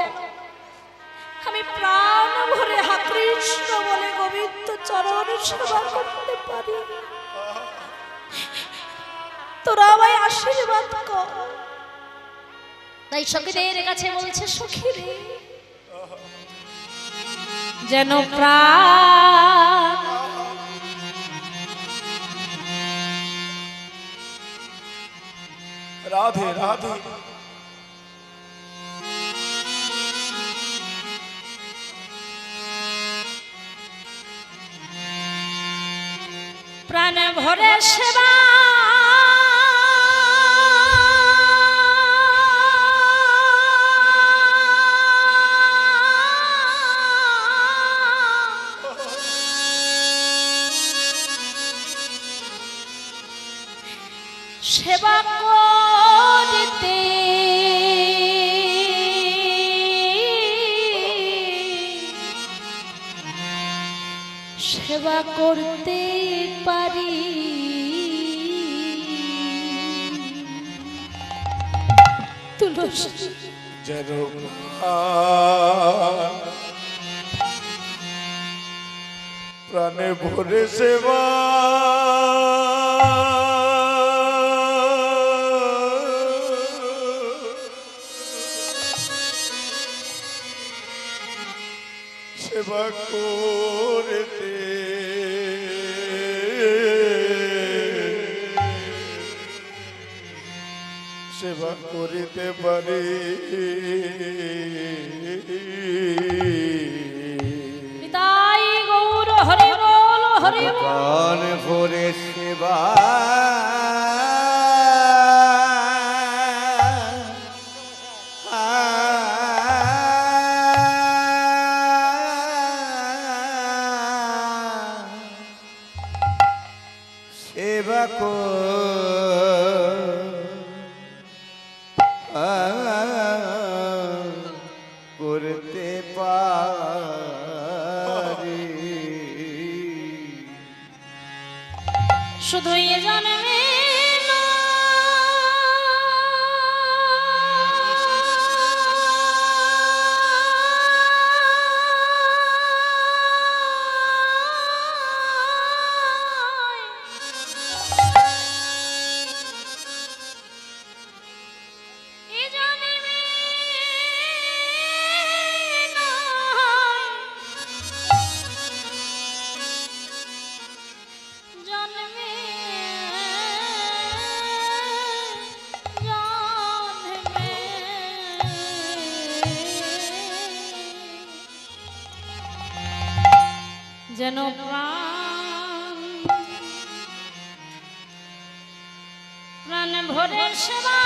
আমি প্রাণ ভরে হা কৃষ্ণ বলে গোবিন্দ চরণ সেবা করতে পারি। তোরা আমায় আশীর্বাদ কর। তাই সখীদের কাছে বলছে, সখী রে, যেন প্রাণ রাধে রাধে প্রাণ ভরে সেবা সেবা করতে সেবা করতে পারি। তুলসী যেন প্রাণে ভরে সেবা সেবা করতে সেবা করিতে পারি। তাই গৌর হরি বল হরি বল। প্রাণ ভরে সেবা সেবা করতে পারি। শুধু এ জন্মে এ জন্মে যেন প্রাণ প্রাণ ভরে সেবা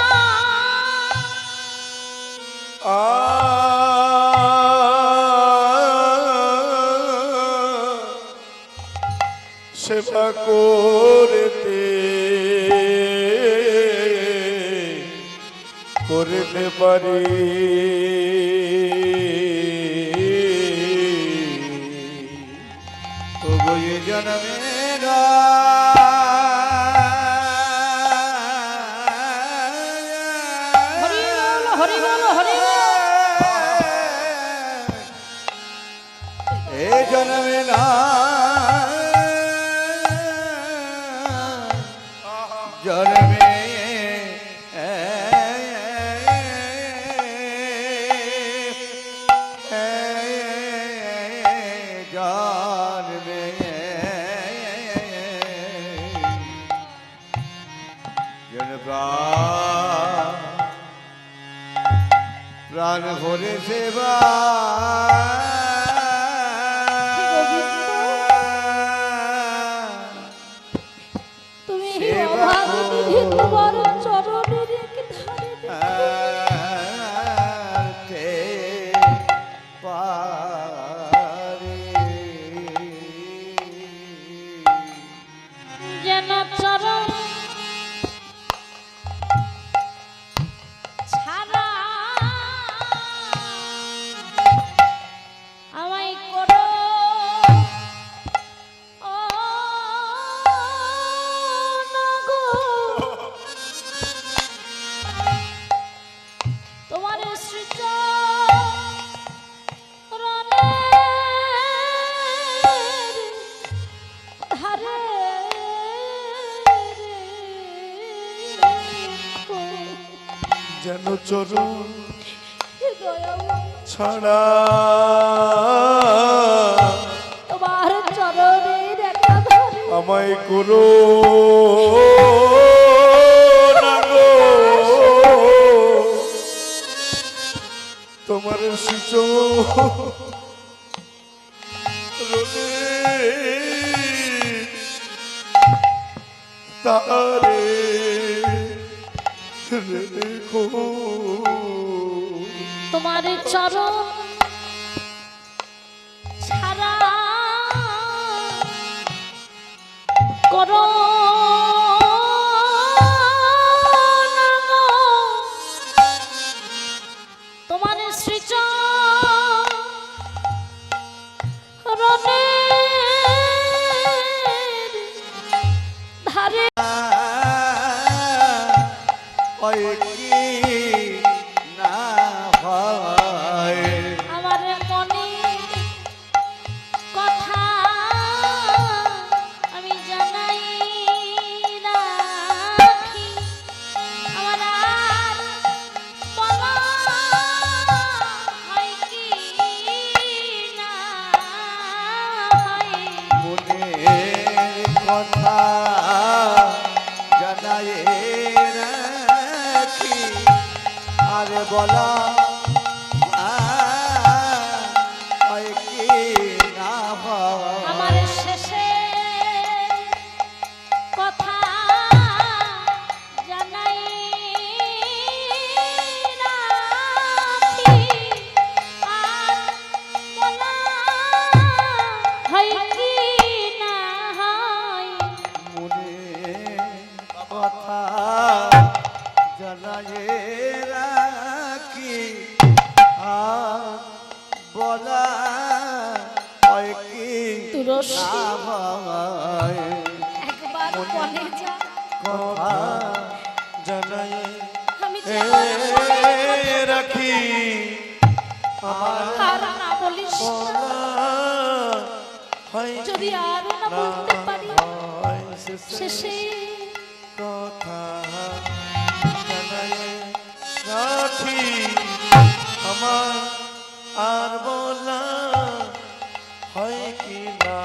সেবা করতে করতে পারি তবু এ জন্মের হরি বল হরি বল হরি বল। এ জন্মে না জন্মে জন্মে জন প্রাণ ভরে সেবা তুমি সেবা অভাগী নিধি তোমার চরণের ধারে যেন চরণ ছাড়া আমায় করো ও নগো। তোমার ধারে যেন চরণ দয়াময় ছাড়া তোমার চরণের একাধারে আমায় করো না গো। তোমার শিচ তারে রেখো তোমার চরণ ছাড়া করো না গো। তোমার শ্রীচরণের ধারে ওই কি না হয় আমার মনে কথা আমি জানাই রাখি। আমার আর বলা হয় কি না হয়। মনের কথা জানাই রাখি আর বলা হয় কি না হয় আমার শেষে কথা জানাই রাখি। আর বলা হয় কি না হয়। মনের কথা জানাই রাখি আর বলা হয় কি তুলসী না হয় একবার বলে যা কথা জানাই আমি যে আমার মনে রাখি আর না বলিস না। হয় যদি আর না বলতে পারি হয় শেষে কথা জানাই রাখি আমার আর বলা হয় কি না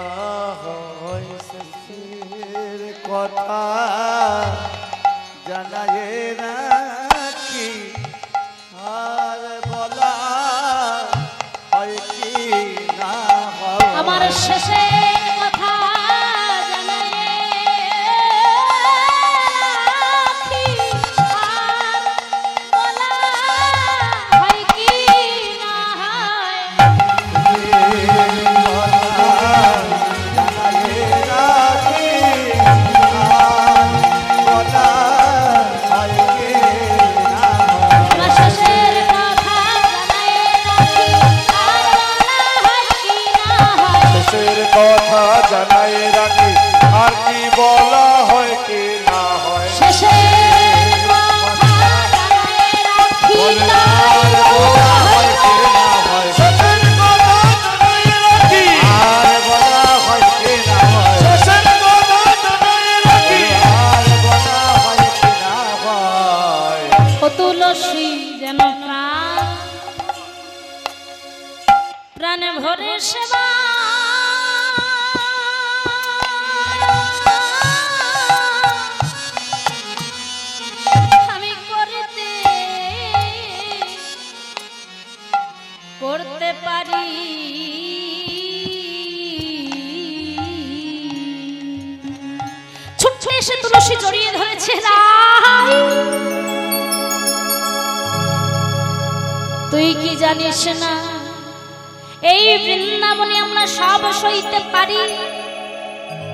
হয় শেষের কথা জানাই রাখি আর বলা হয় কি না হয় আমার শেষে কথা জানাই রাখি আর কি বলা হয় কি না হয় শেষের কথা জানাই রাখি আর বলা হয় কি না হয় শেষের কথা জানাই রাখি আর বলা হয় কি না হয় শেষের কথা জানাই রাখি আর বলা হয় কি না হয় ও তুলসী যেন প্রাণে ভরে সেবা আমি করতে পারি ছুটে এসে তুলসী জড়িয়ে ধরেছে রাই তুই কি জানিস না এই বৃন্দাবনে আমরা সব সইতে পারি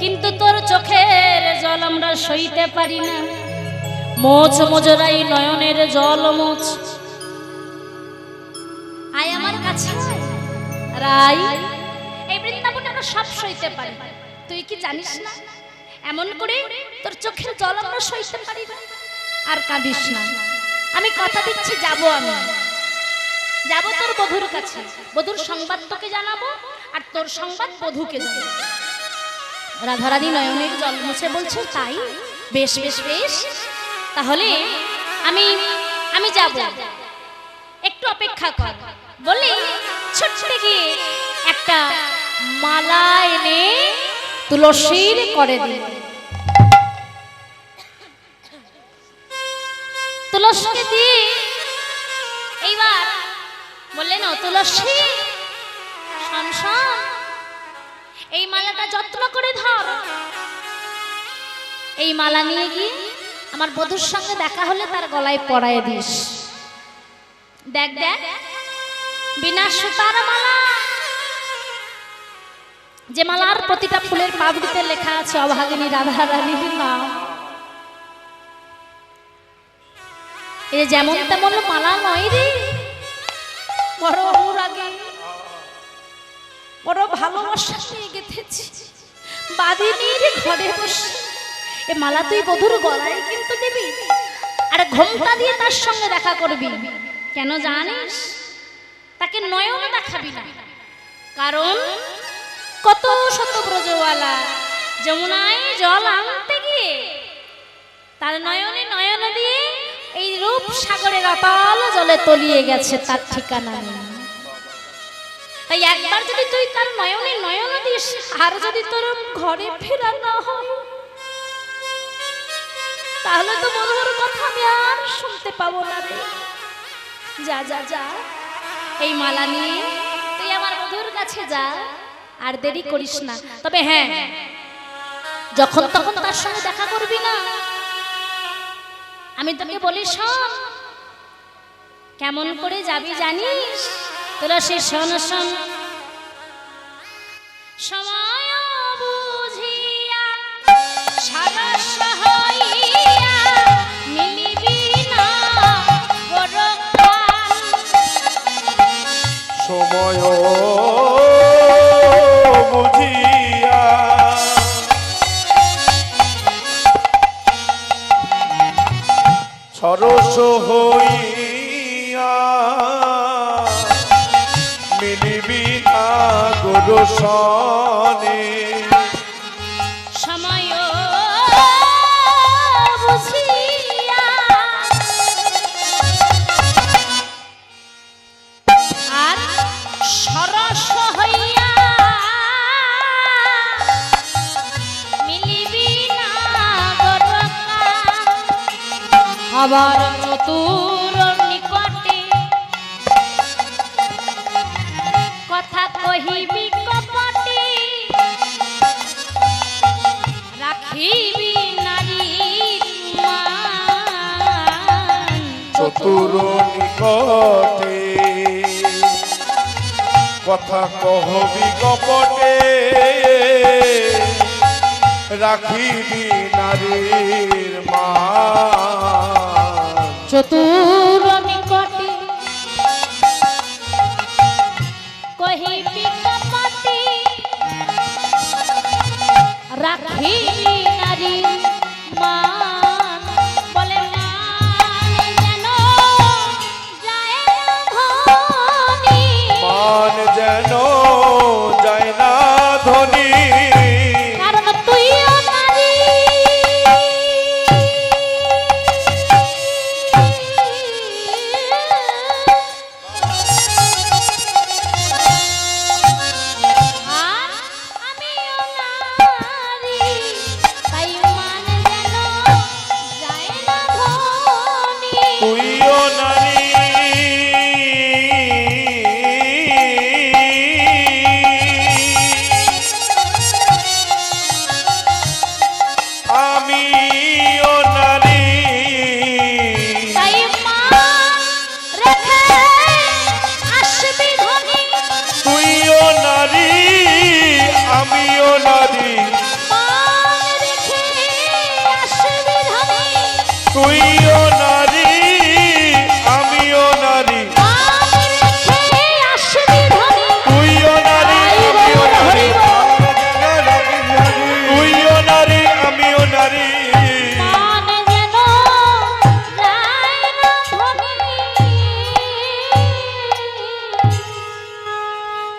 কিন্তু তোর চোখের জল আমরা সইতে পারি না মোচ মোজরাই নয়নের জল মোচ আয় আমার কাছে রাই এই বৃন্দাবনে আমরা সব সইতে পারি তুই কি জানিস না এমন করে তোর চোখের জল আমরা সইতে পারি না আর কাঁদিস না আমি কথা দিচ্ছি যাব আমি যাব তোর বধুর কাছে বধুর সংবাদ তোকে জানাবো আর তোর সংবাদ বধুকে জানাবো রাধারানী নয়নের জল মুছে বলছে তাই বেশ বেশ বেশ তাহলে আমি আমি যাব একটু অপেক্ষা কর বলি ছুটে গিয়ে একটা মালা এনে তুলসীর করে দিল তুলসীকে দিয়ে এইবার বললেন ও তুলসী শোন শোন এই মালাটা যত্ন করে ধর এই মালা নিয়ে গিয়ে আমার বধূর সঙ্গে দেখা হলে তার গলায় পরায়ে দিস দেখ দেখ বিনা সুতার মালা যে মালার প্রতিটা ফুলের পাপড়িতে লেখা আছে অভাগিনী রাধারানীর নাম এই যেমন তেমন মালা নয় রে বড় অনুরাগে বড় ভালোবাসা নিয়ে গেঁথেছি বাদিনীর ঘরে বসে এ মালা তুই বধুর গলায় কিন্তু দিবি আর ঘোমটা দিয়ে তার সঙ্গে দেখা করবি কেন জানিস তাকে নয়ন দেখাবি না কারণ কত শত ব্রজওয়ালা যমুনায় জল আনতে গিয়ে তার নয়নে নয়ন দিয়ে এই রূপ সাগরের অতল জলে তলিয়ে গেছে তার ঠিকানা নেই তাই একবার যদি তুই তার নয়নে নয়ন দিস আর যদি তোর ঘরে ফেরা না হয় তাহলে তো বধুর কথা আমি আর শুনতে পাবো না রে যা যা যা এই মালা নিয়ে তুই আমার বধুর কাছে যা আর দেরি করিস না তবে হ্যাঁ যখন তখন তার সঙ্গে দেখা করবি না আমি তোকে বলি শোন কেমন করে যাবি জানিস তুলসী শোন শোন সময় বুঝিয়া সারস হইয়া মিলিবি না গোরখান সময় বুঝিয়া সরস হইয়া মিলিবি না গোরসনে সময় বুঝিয়া আর সরস হইয়া মিলিবি না গোরখান আবার চতুর নিকটে কথা কহিবি কপটে রাখিবি নারী মান চতুর নিকটে কথা কহবি কপটে রাখিবি নারীর মান চতুর নিকটে কহিবি কপটে রাখি নারী মান বলে মান যেন যায় না ধনী মান যেন যায় না ধনী কারণ তুইও নারী আর আমিও নারী তাই মান যেন যায় না ধনী তুইও নারী আমিও নারী তাই মান রেখে আসবি ধনী তুইও নারী আমিও নারী মান রেখে আসবি ধনী তুইও নারী আমিও নারী মান রেখে আসবি ধনী তুইও নারী আমিও নারী তুইও নারী আমিও নারী মান যেন যায় না ধনী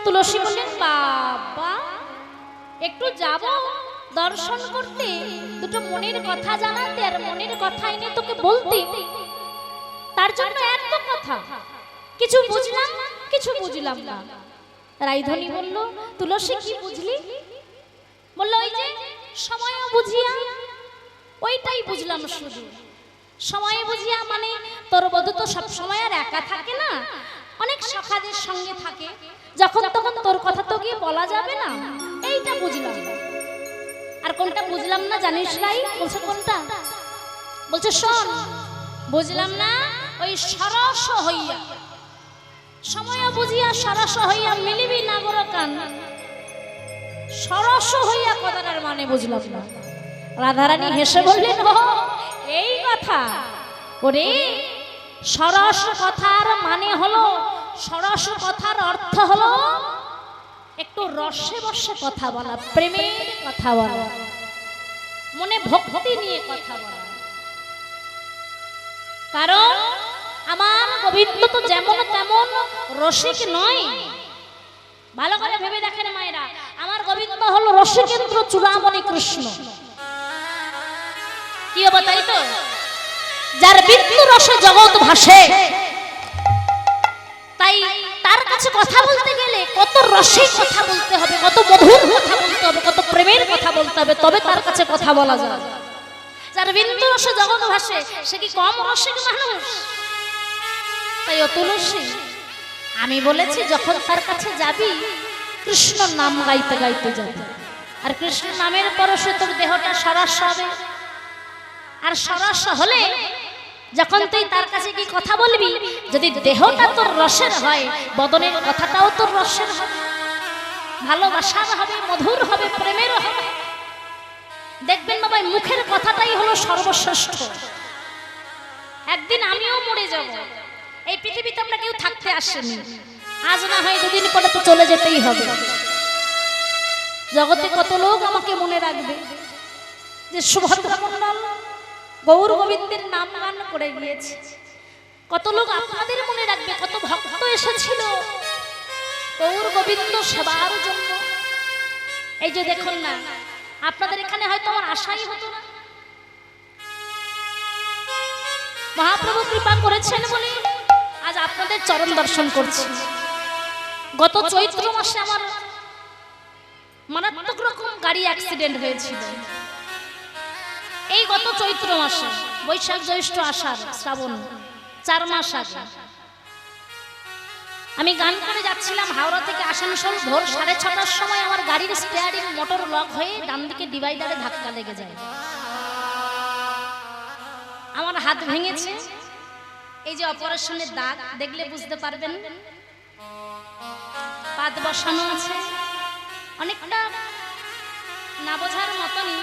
তুলসী বললেন বাবা একটু যাব দর্শন করতে দুটো মনের কথা জানাতে আর মনের কথা এনে তোকে বলতে তার জন্য এত কথা কিছু বুঝলাম কিছু বুঝলাম না রাইধনী বলল তুলসী কি বুঝলি বলল ওই যে সময় বুঝিয়া ওইটাই বুঝলাম শুধু সময় বুঝিয়া মানে তোর বধূ তো সব সময় আর একা থাকে না অনেক সখাদের সঙ্গে থাকে যখন তখন তোর কথা তো গিয়ে বলা যাবে না এইটা বুঝলাম আর কোনটা বুঝলাম না জানিস নাই বলছে কোনটা বলছে শোন বুঝলাম না ওই সরস হইয়া সময় বুঝিয়া সরস হইয়া মিলিবি না বড় কান সরস হইয়া কথাটার মানে বুঝলাম না রাধারানী হেসে বললেন ও এই কথা ওরে সরস কথার মানে হলো সরস কথার অর্থ হলো একটু রসে বসে কথা বলা প্রেমের কথা বলা মনে ভক্তি নিয়ে কথা বলা কারণ আমার গোবিন্দ তো যেমন তেমন রসিক নয় ভালো করে ভেবে দেখেন মায়েরা আমার গোবিন্দ হলো রসিকেন্দ্র চূড়ামণি কৃষ্ণ কি হবে তাই তো যার বিন্দু রসে জগৎ ভাসে তাই তার কাছে কথা বলতে গেলে কত রসে কথা বলতে হবে কত মধুর কথা বলতে হবে কত প্রেমের কথা বলতে হবে তবে তার কাছে কথা বলা যায় যার বিন্দু রসে জগৎ ভাসে সে কি কম রসিক মানুষ তাই ও তুলসী আমি বলেছি যখন তার কাছে যাবি কৃষ্ণ নাম গাইতে গাইতে যাবি আর কৃষ্ণ নামের পরশে তোর দেহটা সরস হবে আর সরস হলে যখন তুই তার কাছে কি কথা বলবি যদি দেহটা তোর রসের হয় বদনের কথাটাও তোর রসের হবে ভালোবাসার হবে মধুর হবে প্রেমের হবে দেখবেন বাবা মুখের কথাটাই হলো সর্বশ্রেষ্ঠ একদিন আমিও মরে যাব এই পৃথিবীতে আমরা কেউ থাকতে আসেনি আজ না হয় দুদিন পরে তো চলে যেতেই হবে জগতে কত লোক আমাকে মনে রাখবে যে সুভদ্রা মণ্ডল গৌর গোবিন্দের নাম গান করে গিয়েছে কত লোক আপনাদের মনে রাখবে কত ভক্ত এসেছিল গৌর গোবিন্দ সেবার জন্য এই যে দেখুন না আপনাদের এখানে হয়তো আমার আশাই হতো না মহাপ্রভু কৃপা করেছেন বলে আজ আপনাদের চরণ দর্শন করছি গত চৈত্র মাসে আমার মারাত্মক রকম গাড়ি অ্যাক্সিডেন্ট হয়েছিল এই গত চৈত্র মাসে বৈশাখ জ্যৈষ্ঠ আষাঢ় শ্রাবণ 4 মাস আগে আমি গান করে যাচ্ছিলাম হাওড়া থেকে আসানসোল ভোর 6:30টার সময় আমার গাড়ির স্টিয়ারিং মোটর লক হয়ে ডান দিকে ডিভাইডারে ধাক্কা লেগে যায় আমার হাত ভেঙেছে এই যে অপারেশনের দাগ দেখলে বুঝতে পারবেন পাত বসানো আছে অনেকটা না বোঝার মতনই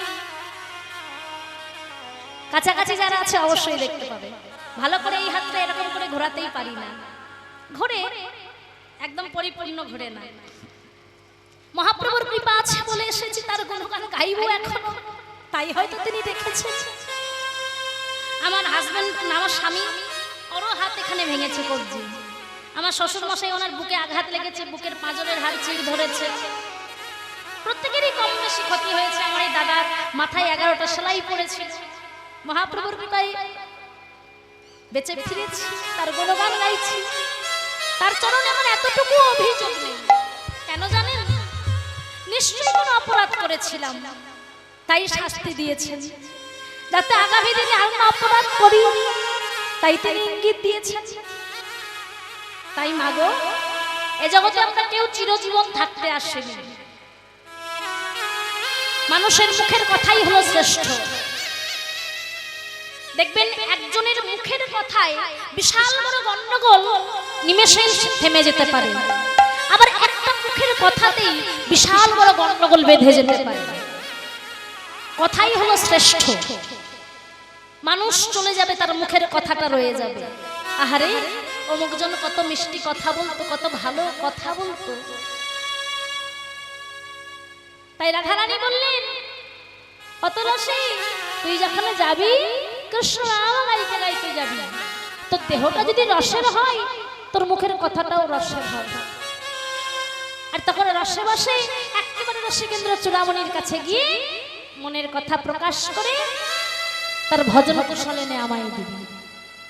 কাছাকাছি যারা আছে অবশ্যই দেখতে পাবে ভালো করে এই হাতটা এরকম করে ঘোরাতেই পারি না ঘোরে একদম পরিপূর্ণ ঘোরে না মহাপ্রভুর কৃপা আছে বলে এসেছি তার গুণগান গাইবো এখনো, তাই হয়তো তিনি দেখেছেন। আমার হাজবেন্ড, আমার স্বামী, ওরও হাত এখানে ভেঙেছে কবজি। আমার শ্বশুর মশাই, ওনার বুকে আঘাত লেগেছে, বুকের পাঁজরের হাড় চিড় ধরেছে। প্রত্যেকেরই কম বেশি ক্ষতি হয়েছে। আমার এই দাদার মাথায় 11টা সেলাই পড়েছিল। মহাপ্রভুর কৃপায় বেঁচে ফিরেছি, তার গুণগান গাইছি। তার চরণে আমার এতটুকু অভিযোগ নেই। কেন জানেন? নিশ্চয়ই কোনো অপরাধ করেছিলাম, তাই শাস্তি দিয়েছেন, যাতে আগামী দিনে আর না অপরাধ করি, তাই তিনি ইঙ্গিত দিয়েছেন। তাই মাগো, এ জগতে আমরা কেউ চিরজীবন থাকতে আসেনি। মানুষের মুখের কথাই হলো শ্রেষ্ঠ। দেখবেন একজনের মুখের কথায় বিশাল বড় গন্ডগোল নিমেষেই থেমে যেতে পারে, আবার একটা মুখের কথাতেই বিশাল বড় গন্ডগোল বেঁধে যেতে পারে। কথাই হলো শ্রেষ্ঠ। মানুষ চলে যাবে, তার মুখের কথাটা রয়ে যাবে। আহারে, অমুকজন কত মিষ্টি কথা বলতো, কত ভালো কথা বলতো। তাই রাধারানী বললেন, কত রসে তুই যেখানে যাবি, কৃষ্ণ নাম গাইতে গাইতে যাবি। তোর দেহটা যদি রসের হয়, তোর মুখের কথাটাও রসের হবে। আর তখন রসে বসে একেবারে রসিকেন্দ্র চূড়ামণির কাছে গিয়ে মনের কথা প্রকাশ করে তার ভজন কুশলে নে আমায় দিবি।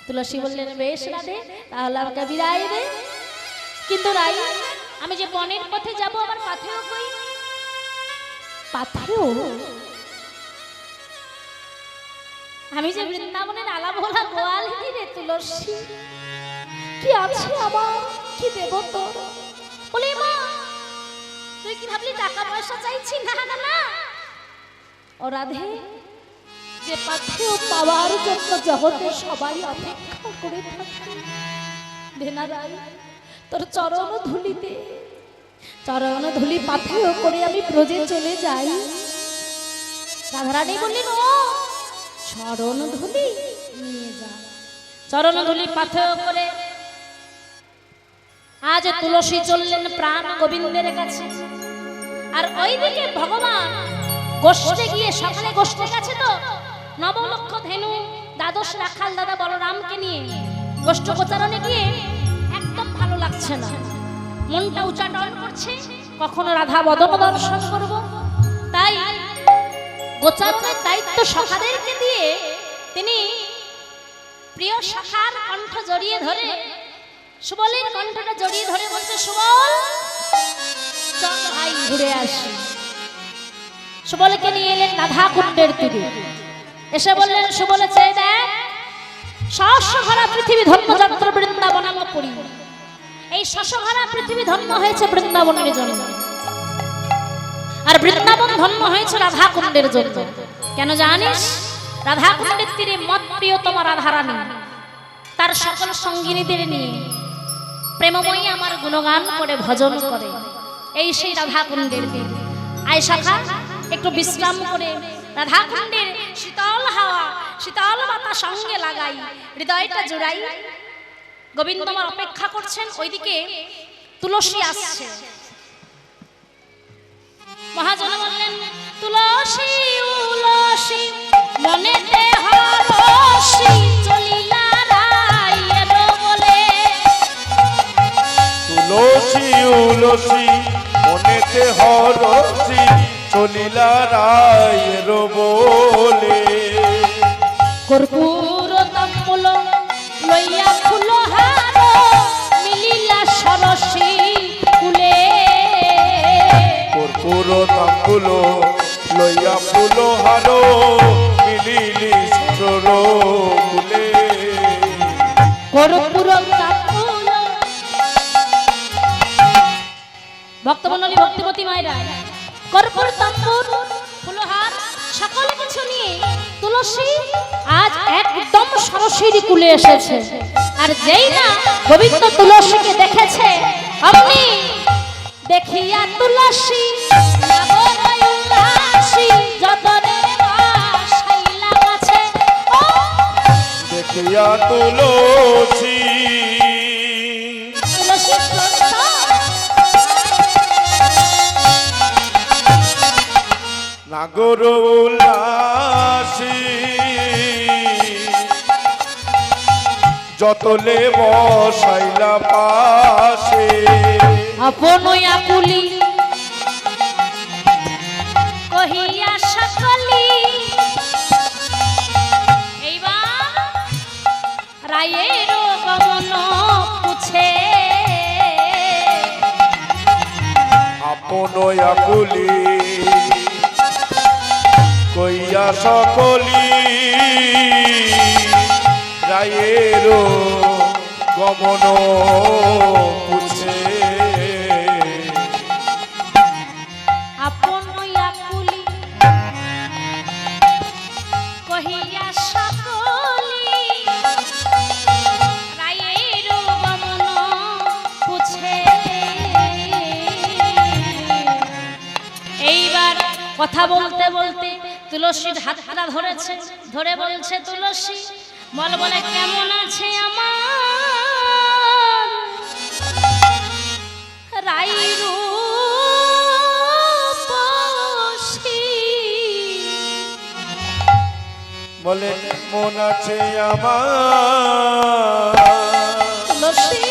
তুলসী বললেন, বেশ রাধে, তাহলে আমাকে বিদায় দে। কিন্তু রাই, আমি যে বনের পথে যাব, আমার পাথেও কই? পাথেও? আমি যে বৃন্দাবনের আলা ভোলা গোয়াল রে তুলসী, কি আছে আমার, কি দেব তোর? বলি মা, তুই কি ভাবলি টাকা পয়সা চাইছি? না না না, ও রাধে, যে পাথেও পাওয়ার জন্য জগতে সবাই অপেক্ষা করে থাকে, দেনা রাই, তোর চরণ ধুলিতে, চরণ ধুলি পাথেও করে আমি ব্রজে চলে যাই। রাধারানী বললেন, ও চরণ ধুলি নিয়ে যা। চরণ ধুলি পাথেও করে আজ তুলসী চললেন প্রাণ গোবিন্দের কাছে। আর ওইদিকে ভগবান গোষ্ঠে গিয়ে, সকালে গোষ্ঠে গেছে তো, নবলক্ষ ধেনু দ্বাদশ রাখাল দাদা বলরামকে নিয়ে গোষ্ঠ গোচারণে গিয়ে একদম ভালো লাগছে না, মনটা উচাটন করছে, কখনো রাধা বদন দর্শন করব। তাই গোচারণের দায়িত্ব সখাদেরকে দিয়ে তিনি প্রিয় সখার কণ্ঠ জড়িয়ে ধরে, সুবলের কণ্ঠটা জড়িয়ে ধরে বলছে, সুবল চল ভাই ঘুরে আসি। সুবলকে নিয়ে এলেন রাধা কুণ্ডের তীরে। এসে বললেন, সুবলে চেয়ে দেখ, শস্যভরা পৃথিবী ধন্য যাত্রা বৃন্দাবনামপুরী। এই শস্যভরা পৃথিবী ধন্য হয়েছে বৃন্দাবনের জন্য, আর বৃন্দাবন ধন্য হয়েছে রাধা কুণ্ডের জন্য। কেন জানিস? রাধা কুণ্ডের তীরে মত প্রিয়তমা রাধারানী তার সকল সঙ্গিনীদের নিয়ে প্রেমময়ী আমার গুণগান করে ভজন করে। এই সেই রাধা কুণ্ডের তীর। আয় সখা, একটু বিশ্রাম করে রাধা কুণ্ডের শীতল হাওয়া, শীতল বাতাস সঙ্গে লাগাই, হৃদয়টা জুড়াই। গোবিন্দ আমার অপেক্ষা করছেন। ওইদিকে তুলসী আসছে। মহাজন বললেন, তুলসী উলসী মনেতে হরসি চলিলা রায়ের বলে। তুলসী উলসী মনেতে হরসি চলিলা রায়ের বলে। কর্পূর তাম্বুল লইয়া ফুল হার মিলিলা সরসী কুলে। কর্পূর তাম্বুল লইয়া ফুল হার মিলিলি সর কুলে। কর্পূর তাম্বুল, ভক্তমণ্ডলী, ভক্তিমতী মায়েরা, কর্পূর তাম্বুল ফুলহার সকল কিছু নিয়ে তুলসী আজ একদম সরসীর কুলে এসেছে। আর যেই না গোবিন্দ তুলসীকে দেখেছে, অমনি দেখিয়া তুলসী নবরয় উল্লাসী যতনে বাসাইলা আছে। ও দেখিয়া তুলসী তুলসী নাগর উল্লাসী যতলে বসাইলা পাশে আপন আকুলি কহিয়া সকলি এইবার রায়ের গমন পুছে আপন আকুলি কইয়া সকলি রায়ের গমন পুছে আপন আকুলি কহিয়া সকলি রায়ের গমন পুছে এইবার কথা বলতে বলতে তুলসীর হাতটা ধরেছে, ধরে বলছে তুলসী বল বলে কেমন আছে আমার রাইরূপসী বলে মন আছে আমার তুলসী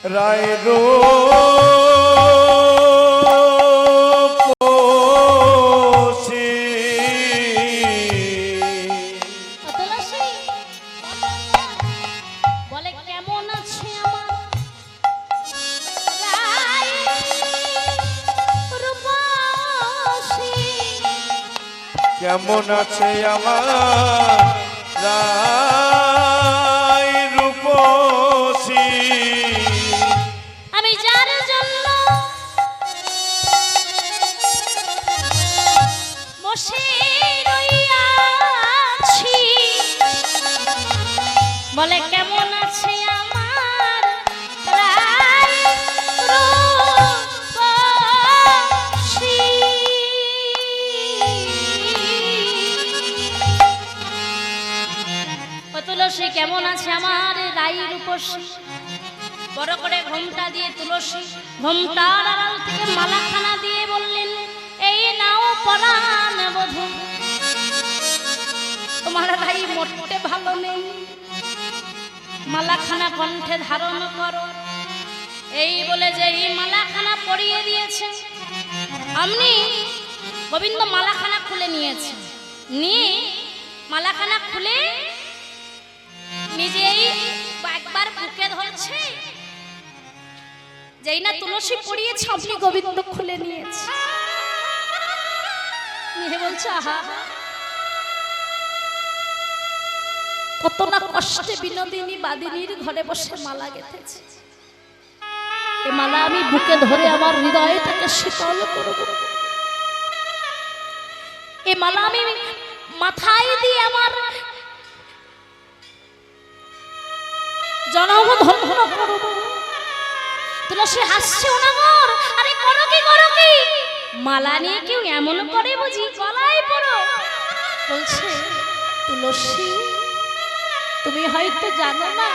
রায়ের তুলসী বলে কেমন আছে আমার রাইরূপসী কেমন আছে আমার রায় রূপসী আমি যার জন্য বসে রইয়াছি বলে কেমন আছে আমার রাইরূপসী ও তুলসী কেমন আছে আমার রাইরূপসী বড় করে ঘোমটা দিয়ে তুলসী ঘোমটার আড়াল থেকে মালাখানা দিয়ে বললেন এই নাও পরাণ বধূ তোমার রাই মোটে ভালো নেই মালাখানা কণ্ঠে ধারণ করো এই বলে যে এই মালাখানা পরিয়ে দিয়েছে আপনি গোবিন্দ মালাখানা খুলে নিয়েছে নিয়ে মালাখানা খুলে নিজেই একবার বুকে ধরছে যেই না তুলসী পড়িয়েছে আপনি গোবিন্দ খুলে নিয়েছে নিয়ে বলছে আহা কত না কষ্টে বিনোদিনী বাদিনীর ঘরে বসে মালা গেঁথেছে এ মালা আমি বুকে ধরে আমার হৃদয়টাকে শীতল করব এ মালা আমি মাথায় দিয়ে আমার জনম ধন্য করব তুলসী হাসছে ওনাগর আরে করো কি মালা নিয়ে কেউ এমন করে বুঝি গলায় পড়ো বলছে তুলসী তুমি হয়তো জানো না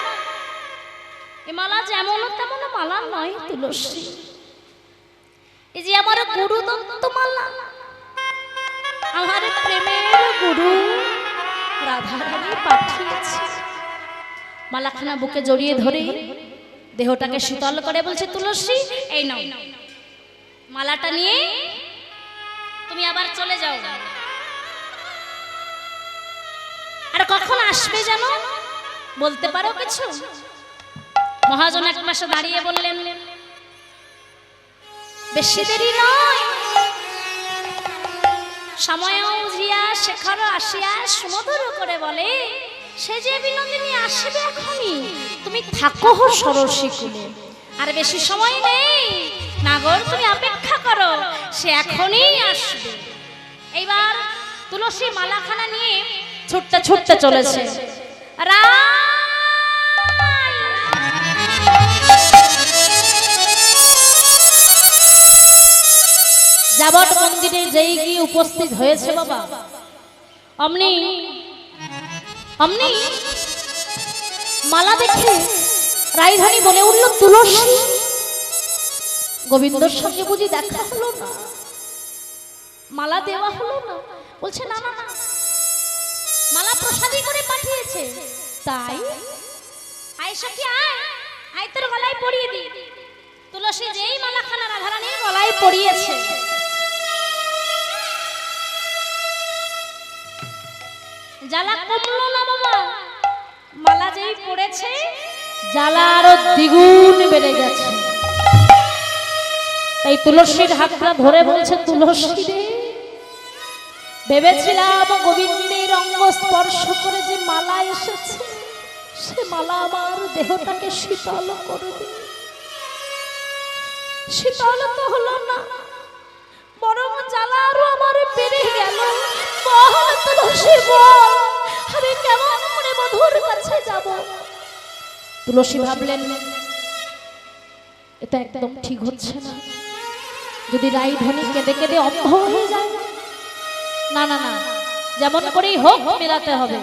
এ মালা যেমন তেমন মালা নয় তুলসী এই যে আমার গুরু দত্ত মালা আমার প্রেমের গুরু রাধারানী পাঠিয়েছে মালাখানা বুকে জড়িয়ে ধরে দেহটাকে শীতল করে বলছে তুলসী এই নাও মালাটা নিয়ে তুমি আবার চলে যাও আর কখন আসবে জানো বলতে পারো কিছু মহাজন এক পাশে দাঁড়িয়ে বললেন বেশি দেরি নয় সময় উজিয়া শেখর আসিয়া সুমধুর করে বলে সে যে বিনোদিনী আসবে এখনই তুমি থাকো সরসী কুলে আর বেশি সময় নেই নাগর তুমি অপেক্ষা করো সে এখনই আসবে এইবার তুলসী মালাখানা নিয়ে ছুটতে ছুটতে চলেছে যাবট মন্দিরে যেই গিয়ে উপস্থিত হয়েছে বাবা অমনি অমনি মালা দেখে রাইধানী বলে উঠল তুলসী গোবিন্দর সঙ্গে বুঝি দেখা হলো না মালা দেওয়া হলো না? বলছে না না না, মালা প্রসাদী করে পাঠিয়েছে। তাই আয় সখী আয়, আয় তোর গলায় পরিয়ে দি। তুলসী যেই মালাখানা রাধারানীর গলায় পরিয়েছে, জ্বালা কমলো না বাবা। মালা যেই পড়েছে, জ্বালা আরো দ্বিগুণ বেড়ে গেছে। তাই তুলসীর হাতটা ধরে বলছে, তুলসী রে, ভেবেছিলাম গোবিন্দের অঙ্গ স্পর্শ করে যে মালা এসেছে, সে মালা আমার দেহটাকে শীতল করবে। শীতল তো হলো না, বরং জ্বালা আরো আমার বেড়ে গেল। বল তুলসী বল, আমি কেমন করে বধূর কাছে যাব? তুলসী ভাবলেন এটা একদম ঠিক হচ্ছে না। যদি রাইধনী কেঁদে কেঁদে অন্ধ হয়ে যায়, না না না, যেমন করেই হোক মেলাতে হবে।